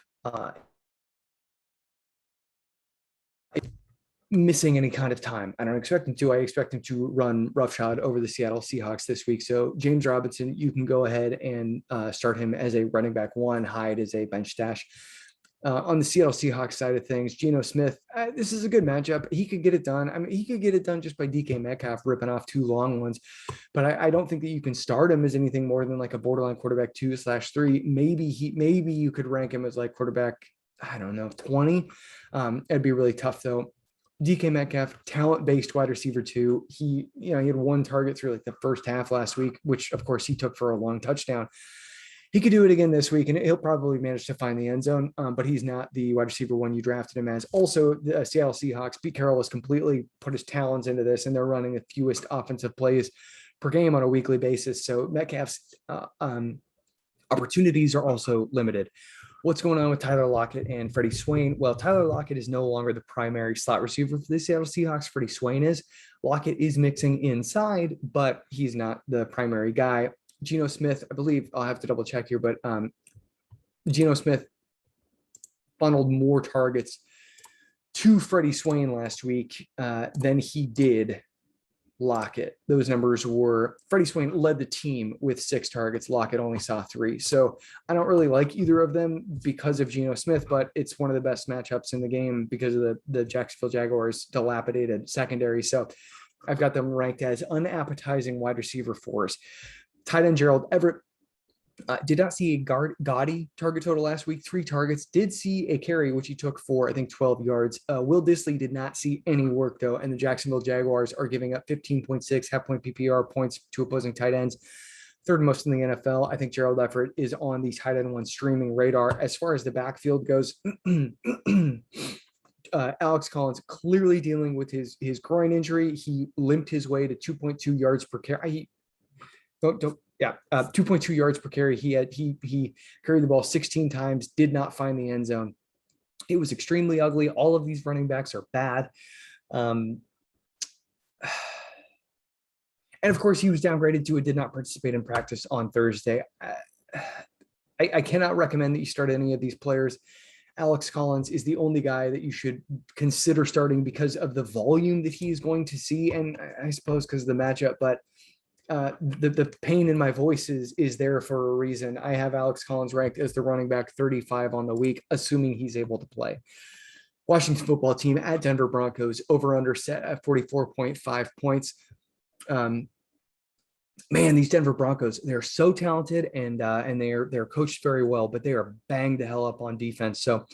missing any kind of time. I don't expect him to. I expect him to run roughshod over the Seattle Seahawks this week. So James Robinson, you can go ahead and start him as a running back one, Hyde as a bench stash. On the Seattle Seahawks side of things, Gino Smith, this is a good matchup. He could get it done. I mean, he could get it done just by DK Metcalf ripping off 2 long ones, but I don't think that you can start him as anything more than like a borderline quarterback 2/3. Maybe you could rank him as like quarterback, I don't know, 20. It'd be really tough though. DK Metcalf, talent-based wide receiver 2. He had 1 target through like the first half last week, which of course he took for a long touchdown. He could do it again this week, and he'll probably manage to find the end zone, but he's not the wide receiver 1 you drafted him as. Also, the Seattle Seahawks, Pete Carroll has completely put his talons into this, and they're running the fewest offensive plays per game on a weekly basis. So Metcalf's opportunities are also limited. What's going on with Tyler Lockett and Freddie Swain? Well, Tyler Lockett is no longer the primary slot receiver for the Seattle Seahawks. Freddie Swain is. Lockett is mixing inside, but he's not the primary guy. Gino Smith, I believe, I'll have to double check here, but Gino Smith funneled more targets to Freddie Swain last week than he did Lockett. Those numbers were, Freddie Swain led the team with 6 targets. Lockett only saw 3. So I don't really like either of them because of Gino Smith, but it's one of the best matchups in the game because of the Jacksonville Jaguars' dilapidated secondary. So I've got them ranked as unappetizing wide receiver 4s. Tight end Gerald Everett did not see a gaudy target total last week, 3 targets, did see a carry, which he took for, I think, 12 yards. Will Dissly did not see any work, though, and the Jacksonville Jaguars are giving up 15.6 half-point PPR points to opposing tight ends, 3rd most in the NFL. I think Gerald Everett is on the tight end 1 streaming radar. As far as the backfield goes, Alex Collins clearly dealing with his groin injury. He limped his way to 2.2 yards per carry. 2.2 yards per carry. He carried the ball 16 times, did not find the end zone. It was extremely ugly. All of these running backs are bad. And of course, he was downgraded to a did not participate in practice on Thursday. I cannot recommend that you start any of these players. Alex Collins is the only guy that you should consider starting because of the volume that he is going to see, and I suppose because of the matchup, but the pain in my voice is there for a reason. I have Alex Collins ranked as the running back 35 on the week, assuming he's able to play. Washington football team at Denver Broncos, over under set at 44.5 points. Man, these Denver Broncos, they're so talented and they're coached very well, but they are banged the hell up on defense. So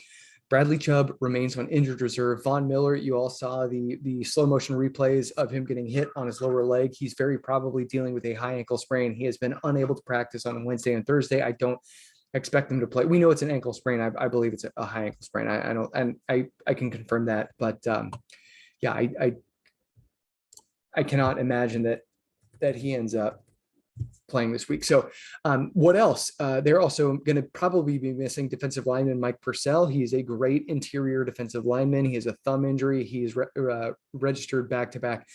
Bradley Chubb remains on injured reserve. Von Miller, you all saw the slow motion replays of him getting hit on his lower leg. He's very probably dealing with a high ankle sprain. He has been unable to practice on Wednesday and Thursday. I don't expect him to play. We know it's an ankle sprain. I believe it's a high ankle sprain. I can confirm that. But I cannot imagine that he ends up playing this week. So what else? They're also going to probably be missing defensive lineman Mike Purcell. He's a great interior defensive lineman. He has a thumb injury. He is registered back-to-back,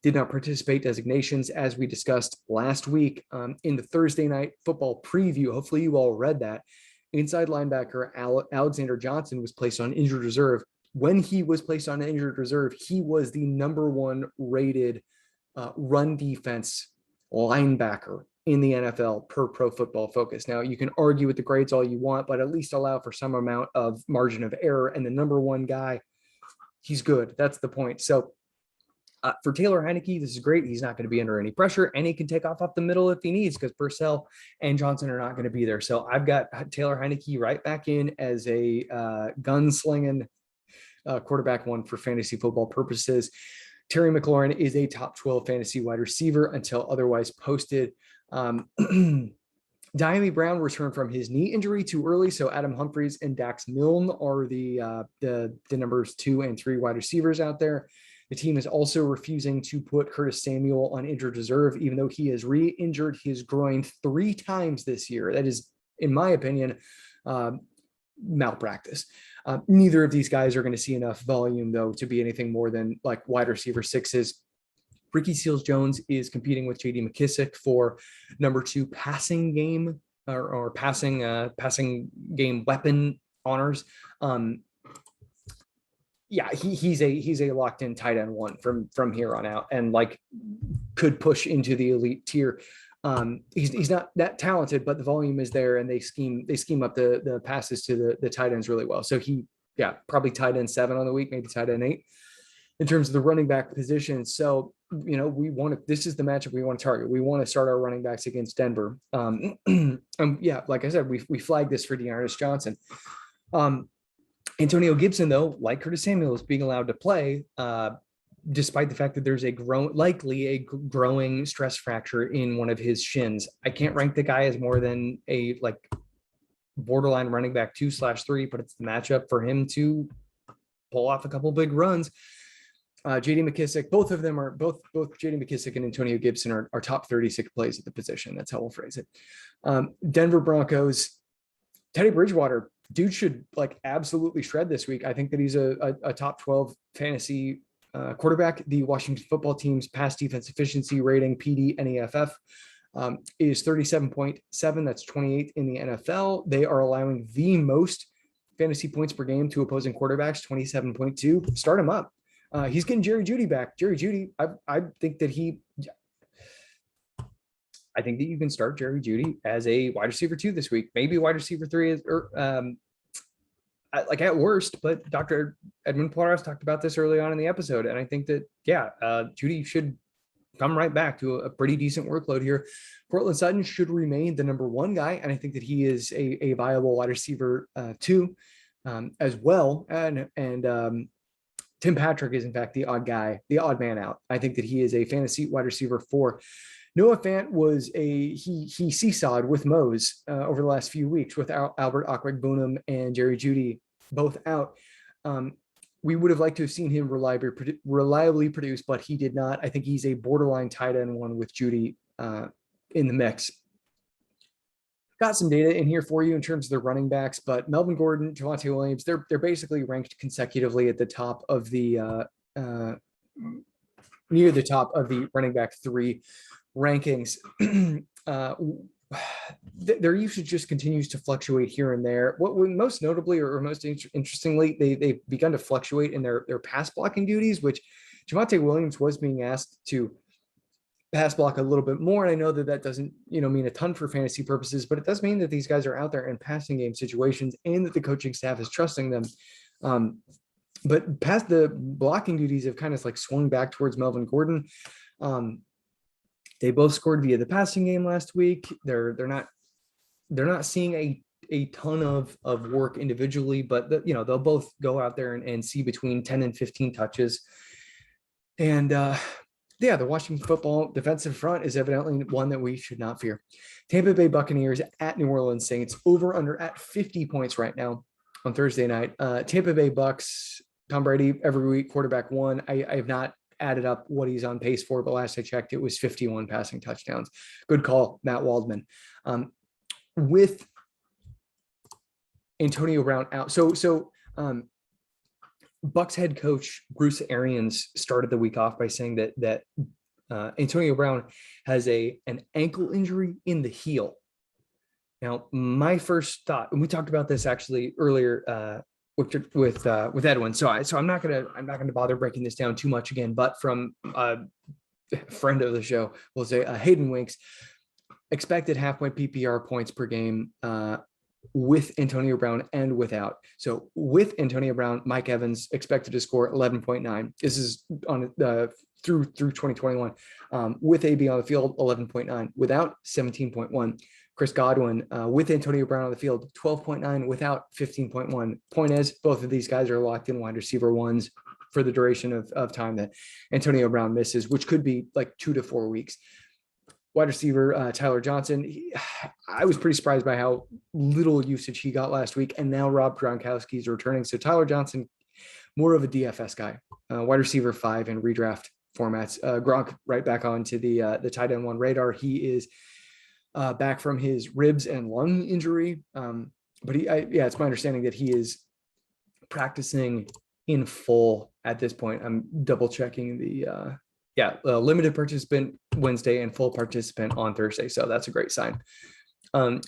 did not participate designations, as we discussed last week in the Thursday night football preview. Hopefully you all read that. Inside linebacker Alexander Johnson was placed on injured reserve. When he was placed on injured reserve, he was the number 1 rated run defense linebacker in the NFL per Pro Football Focus. Now, you can argue with the grades all you want, but at least allow for some amount of margin of error. And the number 1 guy, he's good. That's the point. So for Taylor Heineke, this is great. He's not going to be under any pressure, and he can take off the middle if he needs, because Purcell and Johnson are not going to be there. So I've got Taylor Heineke right back in as a gunslinging quarterback 1 for fantasy football purposes. Terry McLaurin is a top 12 fantasy wide receiver until otherwise posted. Diami Brown returned from his knee injury too early, so Adam Humphries and Dax Milne are the numbers 2 and 3 wide receivers out there. The team is also refusing to put Curtis Samuel on injured reserve, even though he has re-injured his groin 3 times this year. That is, in my opinion, malpractice. Neither of these guys are going to see enough volume, though, to be anything more than like wide receiver sixes. Ricky Seals-Jones is competing with J.D. McKissic for number 2 passing game or passing game weapon honors. He's a locked in tight end 1 from here on out, and like could push into the elite tier. He's not that talented, but the volume is there, and they scheme up the passes to the tight ends really well. So probably tight end 7 on the week, maybe tight end 8 in terms of the running back position. So, this is the matchup we want to target. We want to start our running backs against Denver. Like I said, we flagged this for Dearness Johnson. Antonio Gibson, though, like Curtis Samuel, is being allowed to play, despite the fact that there's likely a growing stress fracture in one of his shins. I can't rank the guy as more than a borderline running back 2/3, but it's the matchup for him to pull off a couple big runs. J.D. McKissic, both J.D. McKissic and Antonio Gibson are top 36 plays at the position. That's how we'll phrase it. Denver Broncos, Teddy Bridgewater, dude should absolutely shred this week. I think that he's a top 12 fantasy quarterback. The Washington football team's pass defense efficiency rating, PD NEFF, is 37.7. That's 28th in the NFL. They are allowing the most fantasy points per game to opposing quarterbacks, 27.2. Start him up. He's getting Jerry Jeudy back. Jerry Jeudy, I think that you can start Jerry Jeudy as a wide receiver 2 this week, maybe wide receiver 3 at worst. But Dr. Edwin Porras talked about this early on in the episode, and I think that Jeudy should come right back to a pretty decent workload here. Cortland Sutton should remain the number 1 guy, and I think that he is a viable wide receiver 2 as well. And Tim Patrick is in fact the odd man out. I think that he is a fantasy wide receiver 4. Noah Fant was he seesawed with Mose over the last few weeks with Albert Okwuegbunam and Jerry Jeudy both out. We would have liked to have seen him reliably produce, but he did not. I think he's a borderline tight end 1 with Jeudy in the mix. Got some data in here for you in terms of the running backs, but Melvin Gordon, Devonte Williams, they're basically ranked consecutively at the top of the near the top of the running back 3 rankings. Their usage just continues to fluctuate here and there. What most notably or most interestingly, they've begun to fluctuate in their pass blocking duties, which Javonte Williams was being asked to pass block a little bit more. And I know that doesn't, mean a ton for fantasy purposes, but it does mean that these guys are out there in passing game situations and that the coaching staff is trusting them. But past the blocking duties have kind of swung back towards Melvin Gordon. They both scored via the passing game last week. They're not seeing a ton of work individually, but they'll both go out there and see between 10 and 15 touches. And the Washington football defensive front is evidently one that we should not fear. Tampa Bay Buccaneers at New Orleans Saints, over under at 50 points right now on Thursday night. Tampa Bay Bucks, Tom Brady every week, quarterback 1. I have not added up what he's on pace for, but last I checked, it was 51 passing touchdowns. Good call, Matt Waldman. With Antonio Brown out. So Bucks head coach Bruce Arians started the week off by saying that Antonio Brown has an ankle injury in the heel. Now, my first thought, and we talked about this actually earlier with Edwin, so I'm not gonna bother breaking this down too much again. But from a friend of the show, we'll say Hayden Winks, expected half-point PPR points per game with Antonio Brown and without. So with Antonio Brown, Mike Evans expected to score 11.9. This is on through 2021. With AB on the field, 11.9. Without, 17.1. Chris Godwin with Antonio Brown on the field, 12.9. Without, 15.1. Point is, both of these guys are locked in wide receiver 1s for the duration of time that Antonio Brown misses, which could be 2 to 4 weeks. Wide receiver Tyler Johnson, I was pretty surprised by how little usage he got last week, and now Rob Gronkowski is returning. So Tyler Johnson, more of a DFS guy, wide receiver 5 in redraft formats. Gronk right back onto the tight end 1 radar. He is back from his ribs and lung injury. but it's my understanding that he is practicing in full at this point. I'm double checking the limited participant Wednesday and full participant on Thursday. So that's a great sign.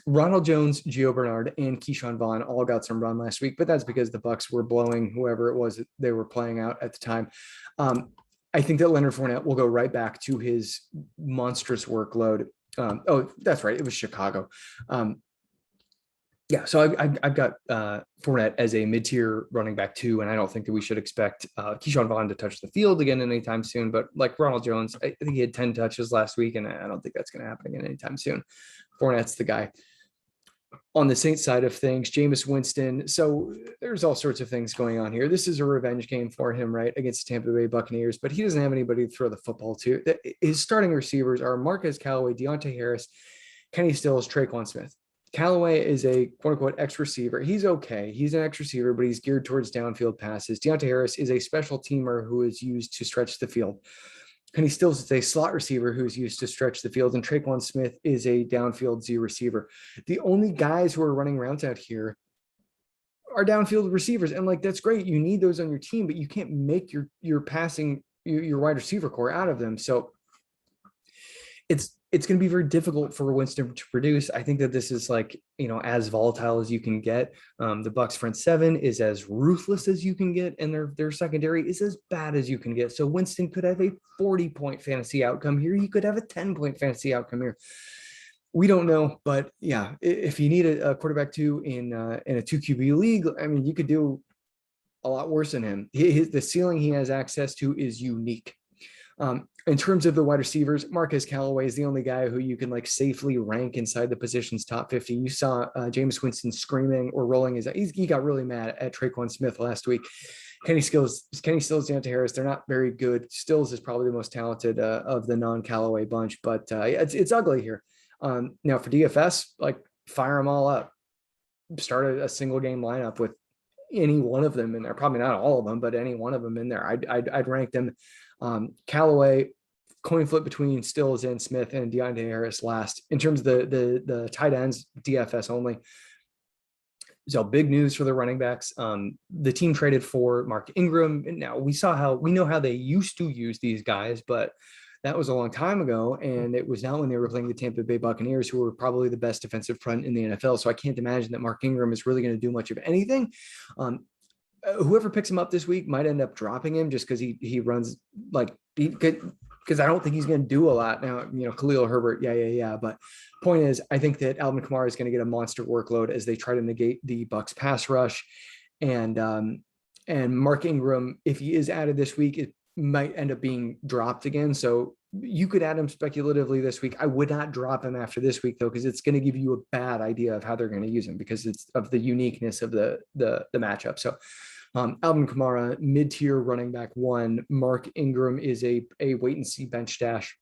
Ronald Jones, Gio Bernard, and Keyshawn Vaughn all got some run last week, but that's because the Bucs were blowing whoever it was that they were playing out at the time. I think that Leonard Fournette will go right back to his monstrous workload. That's right. It was Chicago. So I've got Fournette as a mid-tier running back too, and I don't think that we should expect Keyshawn Vaughn to touch the field again anytime soon. But like Ronald Jones, I think he had 10 touches last week, and I don't think that's going to happen again anytime soon. Fournette's the guy. On the Saints side of things, Jameis Winston. So there's all sorts of things going on here. This is a revenge game for him, right, against the Tampa Bay Buccaneers, but he doesn't have anybody to throw the football to. His starting receivers are Marquez Callaway, Deontay Harris, Kenny Stills, Traquan Smith. Callaway is a quote-unquote X receiver. He's okay. He's an X receiver, but he's geared towards downfield passes. Deontay Harris is a special teamer who is used to stretch the field. Kenny Stills is a slot receiver who's used to stretch the field, and Traquan Smith is a downfield Z receiver. The only guys who are running routes out here are downfield receivers, and like that's great. You need those on your team, but you can't make your passing your wide receiver core out of them. So it's going to be very difficult for Winston to produce. I think that this is like, as volatile as you can get. The Bucs front seven is as ruthless as you can get, and their secondary is as bad as you can get. So Winston could have a 40-point fantasy outcome here. He could have a 10-point fantasy outcome here. We don't know, but yeah, if you need a quarterback two in a 2 QB league, I mean, you could do a lot worse than him. The ceiling he has access to is unique. In terms of the wide receivers, Marquez Callaway is the only guy who you can like safely rank inside the position's top 50. You saw Jameis Winston screaming or rolling his eyes. He got really mad at Traquan Smith last week. Kenny Stills, Deontay Harris, they're not very good. Stills is probably the most talented of the non-Callaway bunch, but it's ugly here. Now for DFS, like fire them all up. Start a single game lineup with any one of them in there. Probably not all of them, but any one of them in there. I'd rank them. Callaway, coin flip between Stills and Smith, and Deontay Harris last. In terms of the tight ends, DFS only. So big news for the running backs. The team traded for Mark Ingram. Now we know how they used to use these guys, but that was a long time ago, and it was not when they were playing the Tampa Bay Buccaneers, who were probably the best defensive front in the NFL. So I can't imagine that Mark Ingram is really going to do much of anything. Whoever picks him up this week might end up dropping him just because he runs like because I don't think he's going to do a lot now. Khalil Herbert, but point is, I think that Alvin Kamara is going to get a monster workload as they try to negate the Bucs pass rush, and Mark Ingram, if he is added this week, it might end up being dropped again. So you could add him speculatively this week. I would not drop him after this week though, because it's going to give you a bad idea of how they're going to use him because it's of the uniqueness of the matchup. So Alvin Kamara, mid-tier running back one. Mark Ingram is a wait and see bench stash.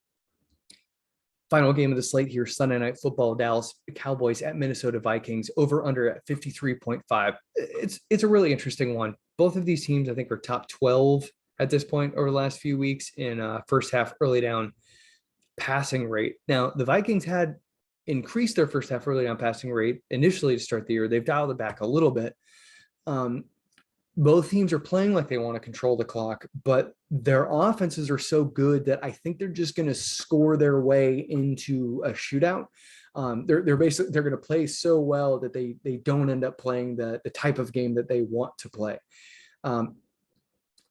Final game of the slate here, Sunday Night Football, Dallas Cowboys at Minnesota Vikings, over under at 53.5. It's a really interesting one. Both of these teams, I think, are top 12 at this point over the last few weeks in first half early down passing rate. Now, the Vikings had increased their first half early down passing rate initially to start the year. They've dialed it back a little bit. Both teams are playing like they want to control the clock, but their offenses are so good that I think they're just going to score their way into a shootout. They're going to play so well that they don't end up playing the type of game that they want to play.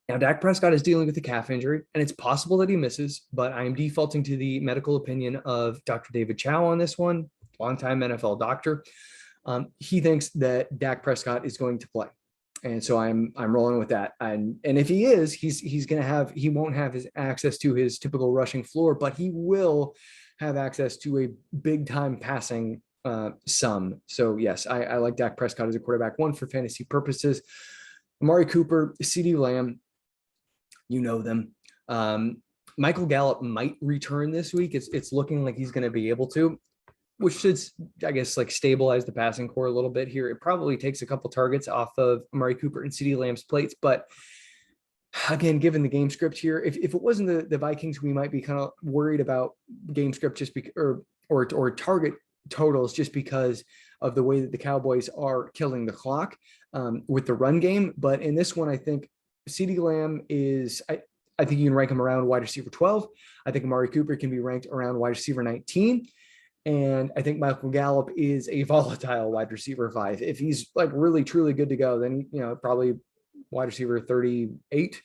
Now, Dak Prescott is dealing with a calf injury, and it's possible that he misses, but I am defaulting to the medical opinion of Dr. David Chow on this one, longtime NFL doctor. He thinks that Dak Prescott is going to play. And so I'm rolling with that. And if he is, he won't have his access to his typical rushing floor, but he will have access to a big time passing sum. So yes, I like Dak Prescott as a quarterback one for fantasy purposes. Amari Cooper, CeeDee Lamb, you know them. Michael Gallup might return this week. It's looking like he's going to be able to, which should, I guess, like stabilize the passing core a little bit here. It probably takes a couple targets off of Amari Cooper and CeeDee Lamb's plates. But again, given the game script here, if it wasn't the Vikings, we might be kind of worried about game script just or target totals just because of the way that the Cowboys are killing the clock with the run game. But in this one, I think CeeDee Lamb is, I think you can rank him around wide receiver 12. I think Amari Cooper can be ranked around wide receiver 19. And I think Michael Gallup is a volatile wide receiver 5. If he's like really, truly good to go, then, probably wide receiver 38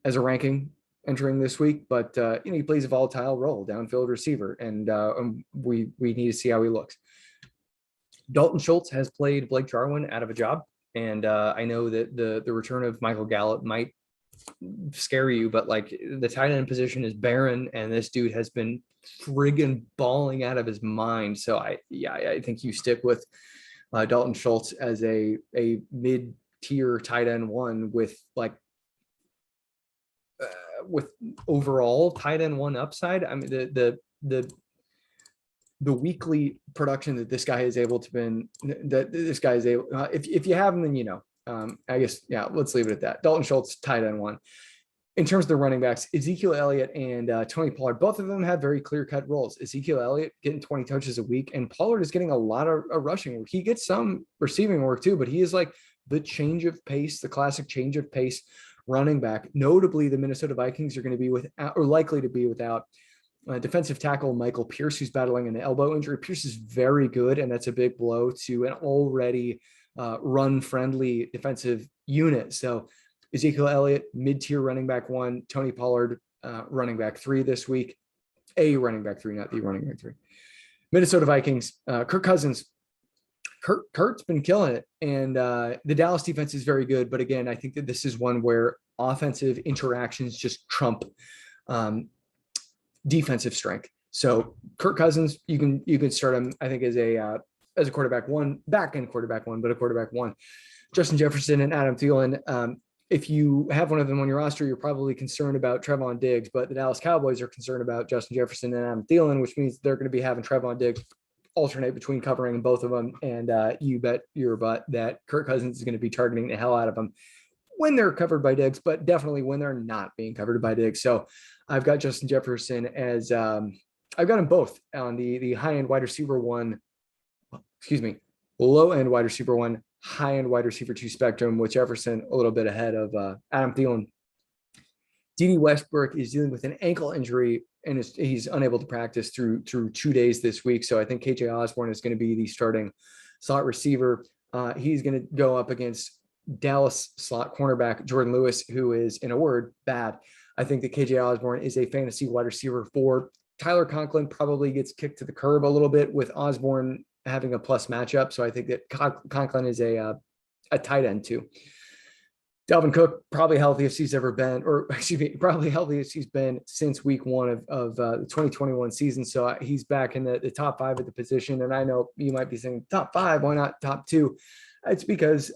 as a ranking entering this week. But, he plays a volatile role, downfield receiver. And we need to see how he looks. Dalton Schultz has played Blake Jarwin out of a job. And I know that the return of Michael Gallup might scare you, but like the tight end position is barren, and this dude has been friggin' balling out of his mind. So I think you stick with Dalton Schultz as a mid-tier tight end 1 with with overall tight end 1 upside. I mean, the weekly production that this guy is able to if you have him, then I guess, let's leave it at that. Dalton Schultz, tight end 1. In terms of the running backs, Ezekiel Elliott and Tony Pollard, both of them have very clear-cut roles. Ezekiel Elliott getting 20 touches a week, and Pollard is getting a lot of rushing work. He gets some receiving work too, but he is like the change of pace, the classic change of pace running back. Notably, the Minnesota Vikings are going to be likely to be without defensive tackle Michael Pierce, who's battling an elbow injury. Pierce is very good, and that's a big blow to an already run-friendly defensive unit. So Ezekiel Elliott, mid-tier running back 1, Tony Pollard, running back 3 this week. A running back 3, not the running back 3. Minnesota Vikings, Kirk Cousins. Kurt's been killing it, and the Dallas defense is very good. But again, I think that this is one where offensive interactions just trump defensive strength. So Kirk Cousins, you can start him, I think, as a quarterback 1, back-end quarterback 1, but a quarterback 1. Justin Jefferson and Adam Thielen. If you have one of them on your roster, you're probably concerned about Trevon Diggs, but the Dallas Cowboys are concerned about Justin Jefferson and Adam Thielen, which means they're going to be having Trevon Diggs alternate between covering both of them. And you bet your butt that Kirk Cousins is going to be targeting the hell out of them when they're covered by Diggs, but definitely when they're not being covered by Diggs. So I've got Justin Jefferson as I've got them both on the high-end wide receiver 1, low-end wide receiver 1, high-end wide receiver 2 spectrum, with Jefferson a little bit ahead of Adam Thielen. D.D. Westbrook is dealing with an ankle injury, and he's unable to practice through 2 days this week. So I think KJ Osborne is going to be the starting slot receiver. He's going to go up against Dallas slot cornerback Jordan Lewis, who is, in a word, bad. I think that KJ Osborne is a fantasy wide receiver 4. Tyler Conklin probably gets kicked to the curb a little bit with Osborne having a plus matchup. So I think that Conklin is a tight end too. Dalvin Cook, probably healthiest he's ever been, probably healthiest he's been since week 1 of the 2021 season. So he's back in the top 5 at the position. And I know you might be saying top 5, why not top 2? It's because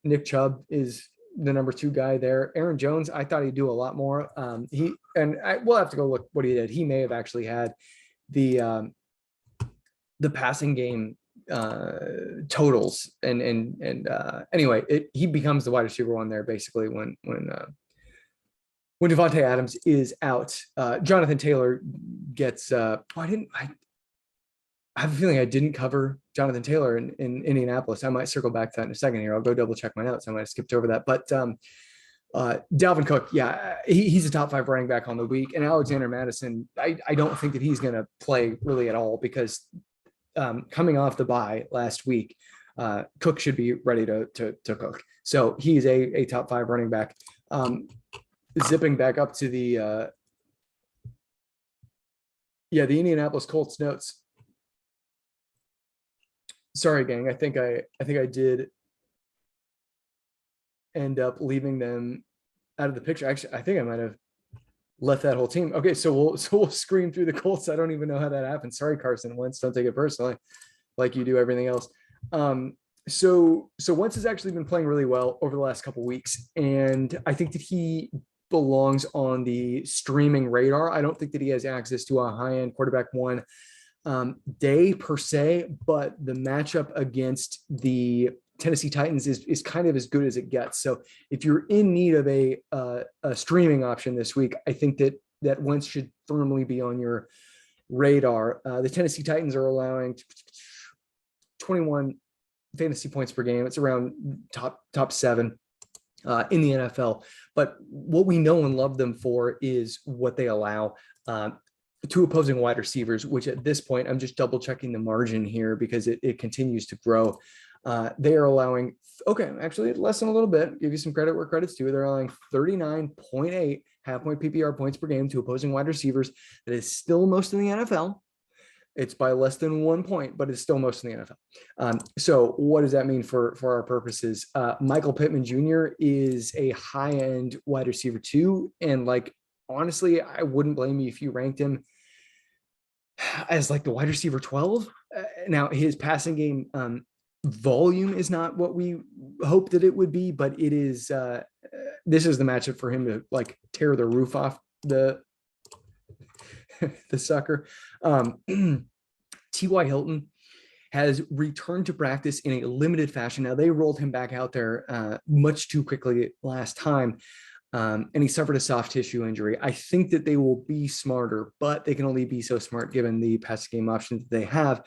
Nick Chubb is the number 2 guy there. Aaron Jones, I thought he'd do a lot more. We'll have to go look what he did. He may have actually had the passing game totals anyway, he becomes the wide receiver 1 there basically when Devontae Adams is out. Jonathan Taylor gets I have a feeling I didn't cover Jonathan Taylor in Indianapolis. I might circle back to that in a second here. I'll go double check my notes. I might have skipped over that, but Dalvin Cook, he's a top 5 running back on the week, and Alexander Madison, I don't think that he's going to play really at all because coming off the bye last week, Cook should be ready to cook. So he's a top 5 running back. Zipping back up to the Indianapolis Colts notes. Sorry, gang. I think I did end up leaving them out of the picture. Actually, I think I might have left that whole team. Okay, so we'll scream through the Colts. I don't even know how that happened. Sorry, Carson Wentz. Don't take it personally, like you do everything else. So Wentz has actually been playing really well over the last couple of weeks, and I think that he belongs on the streaming radar. I don't think that he has access to a high-end quarterback 1 day per se, but the matchup against the Tennessee Titans is kind of as good as it gets. So if you're in need of a streaming option this week, I think that Wentz should firmly be on your radar. The Tennessee Titans are allowing 21 fantasy points per game. It's around top 7 in the NFL. But what we know and love them for is what they allow to opposing wide receivers, which at this point, I'm just double checking the margin here because it continues to grow. They are allowing, actually lessen a little bit, give you some credit where credit's due. They're allowing 39.8 half-point PPR points per game to opposing wide receivers. That is still most in the NFL. It's by less than 1 point, but it's still most in the NFL. So what does that mean for our purposes? Michael Pittman Jr. is a high-end wide receiver too. And like, honestly, I wouldn't blame you if you ranked him as like the wide receiver 12. Now his passing game volume is not what we hope that it would be, but it is, this is the matchup for him to like tear the roof off the sucker. T.Y. Hilton has returned to practice in a limited fashion. Now they rolled him back out there much too quickly last time. And he suffered a soft tissue injury. I think that they will be smarter, but they can only be so smart given the passing game options that they have.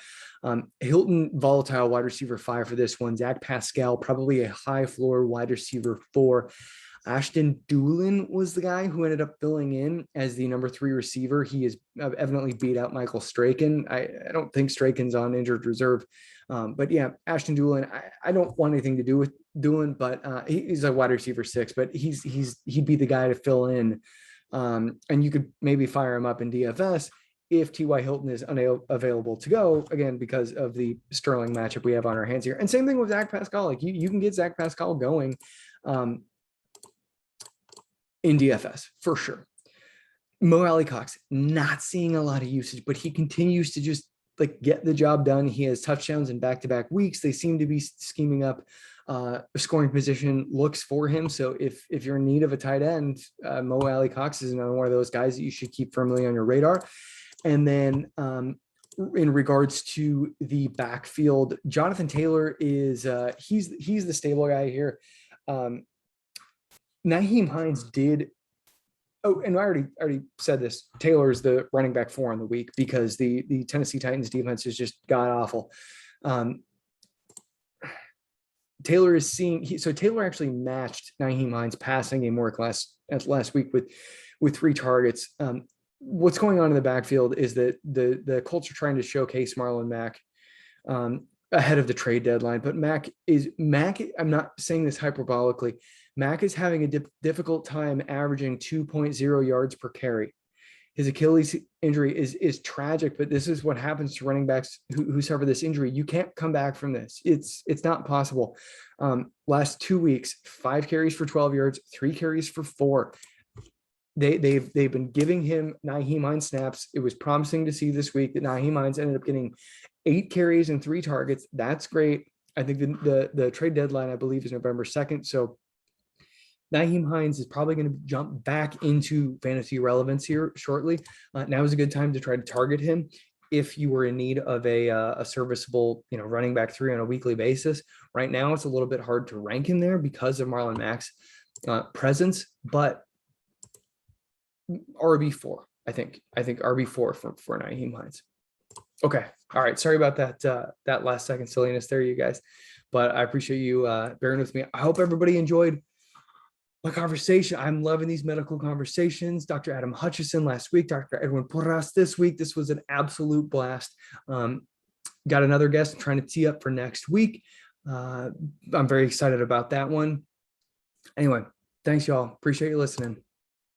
Hilton, volatile wide receiver 5 for this one. Zach Pascal, probably a high floor wide receiver 4. Ashton Doolin was the guy who ended up filling in as the number 3 receiver. He has evidently beat out Michael Straken. I don't think Straken's on injured reserve. But yeah, Ashton Doolin, I don't want anything to do with Doolin, but he's a wide receiver 6, but he'd be the guy to fill in. And you could maybe fire him up in DFS if T.Y. Hilton is unavailable to go, again, because of the sterling matchup we have on our hands here. And same thing with Zach Pascal. Like you can get Zach Pascal going in DFS for sure. Mo Alley-Cox, not seeing a lot of usage, but he continues to just like get the job done. He has touchdowns in back-to-back weeks. They seem to be scheming up scoring position looks for him. So if you're in need of a tight end, Mo Alley-Cox is another one of those guys that you should keep firmly on your radar. And then in regards to the backfield, Jonathan Taylor is he's the stable guy here. Nyheim Hines did. Oh, and I already said this. Taylor is the running back 4 on the week because the Tennessee Titans defense is just god awful. Taylor is seeing. So Taylor actually matched Nyheim Hines' passing game work last week with 3 targets. What's going on in the backfield is that the Colts are trying to showcase Marlon Mack ahead of the trade deadline, but Mack. I'm not saying this hyperbolically. Mack is having a difficult time averaging 2.0 yards per carry. His Achilles injury is tragic, but this is what happens to running backs who suffer this injury. You can't come back from this. It's not possible. Last 2 weeks, 5 carries for 12 yards, 3 carries for 4. They've been giving him Nyheim Hines snaps. It was promising to see this week that Nyheim Hines ended up getting 8 carries and 3 targets. That's great. I think the trade deadline, I believe, is November 2nd. So Nyheim Hines is probably going to jump back into fantasy relevance here shortly. Now is a good time to try to target him if you were in need of a serviceable, running back 3 on a weekly basis. Right now, it's a little bit hard to rank him there because of Marlon Mack's presence, but RB4, I think RB4 for Nyheim Hines. Okay, all right. Sorry about that last second silliness there, you guys, but I appreciate you bearing with me. I hope everybody enjoyed my conversation. I'm loving these medical conversations. Dr. Adam Hutchison last week, Dr. Edwin Porras this week. This was an absolute blast. Got another guest trying to tee up for next week. I'm very excited about that one. Anyway, thanks y'all. Appreciate you listening.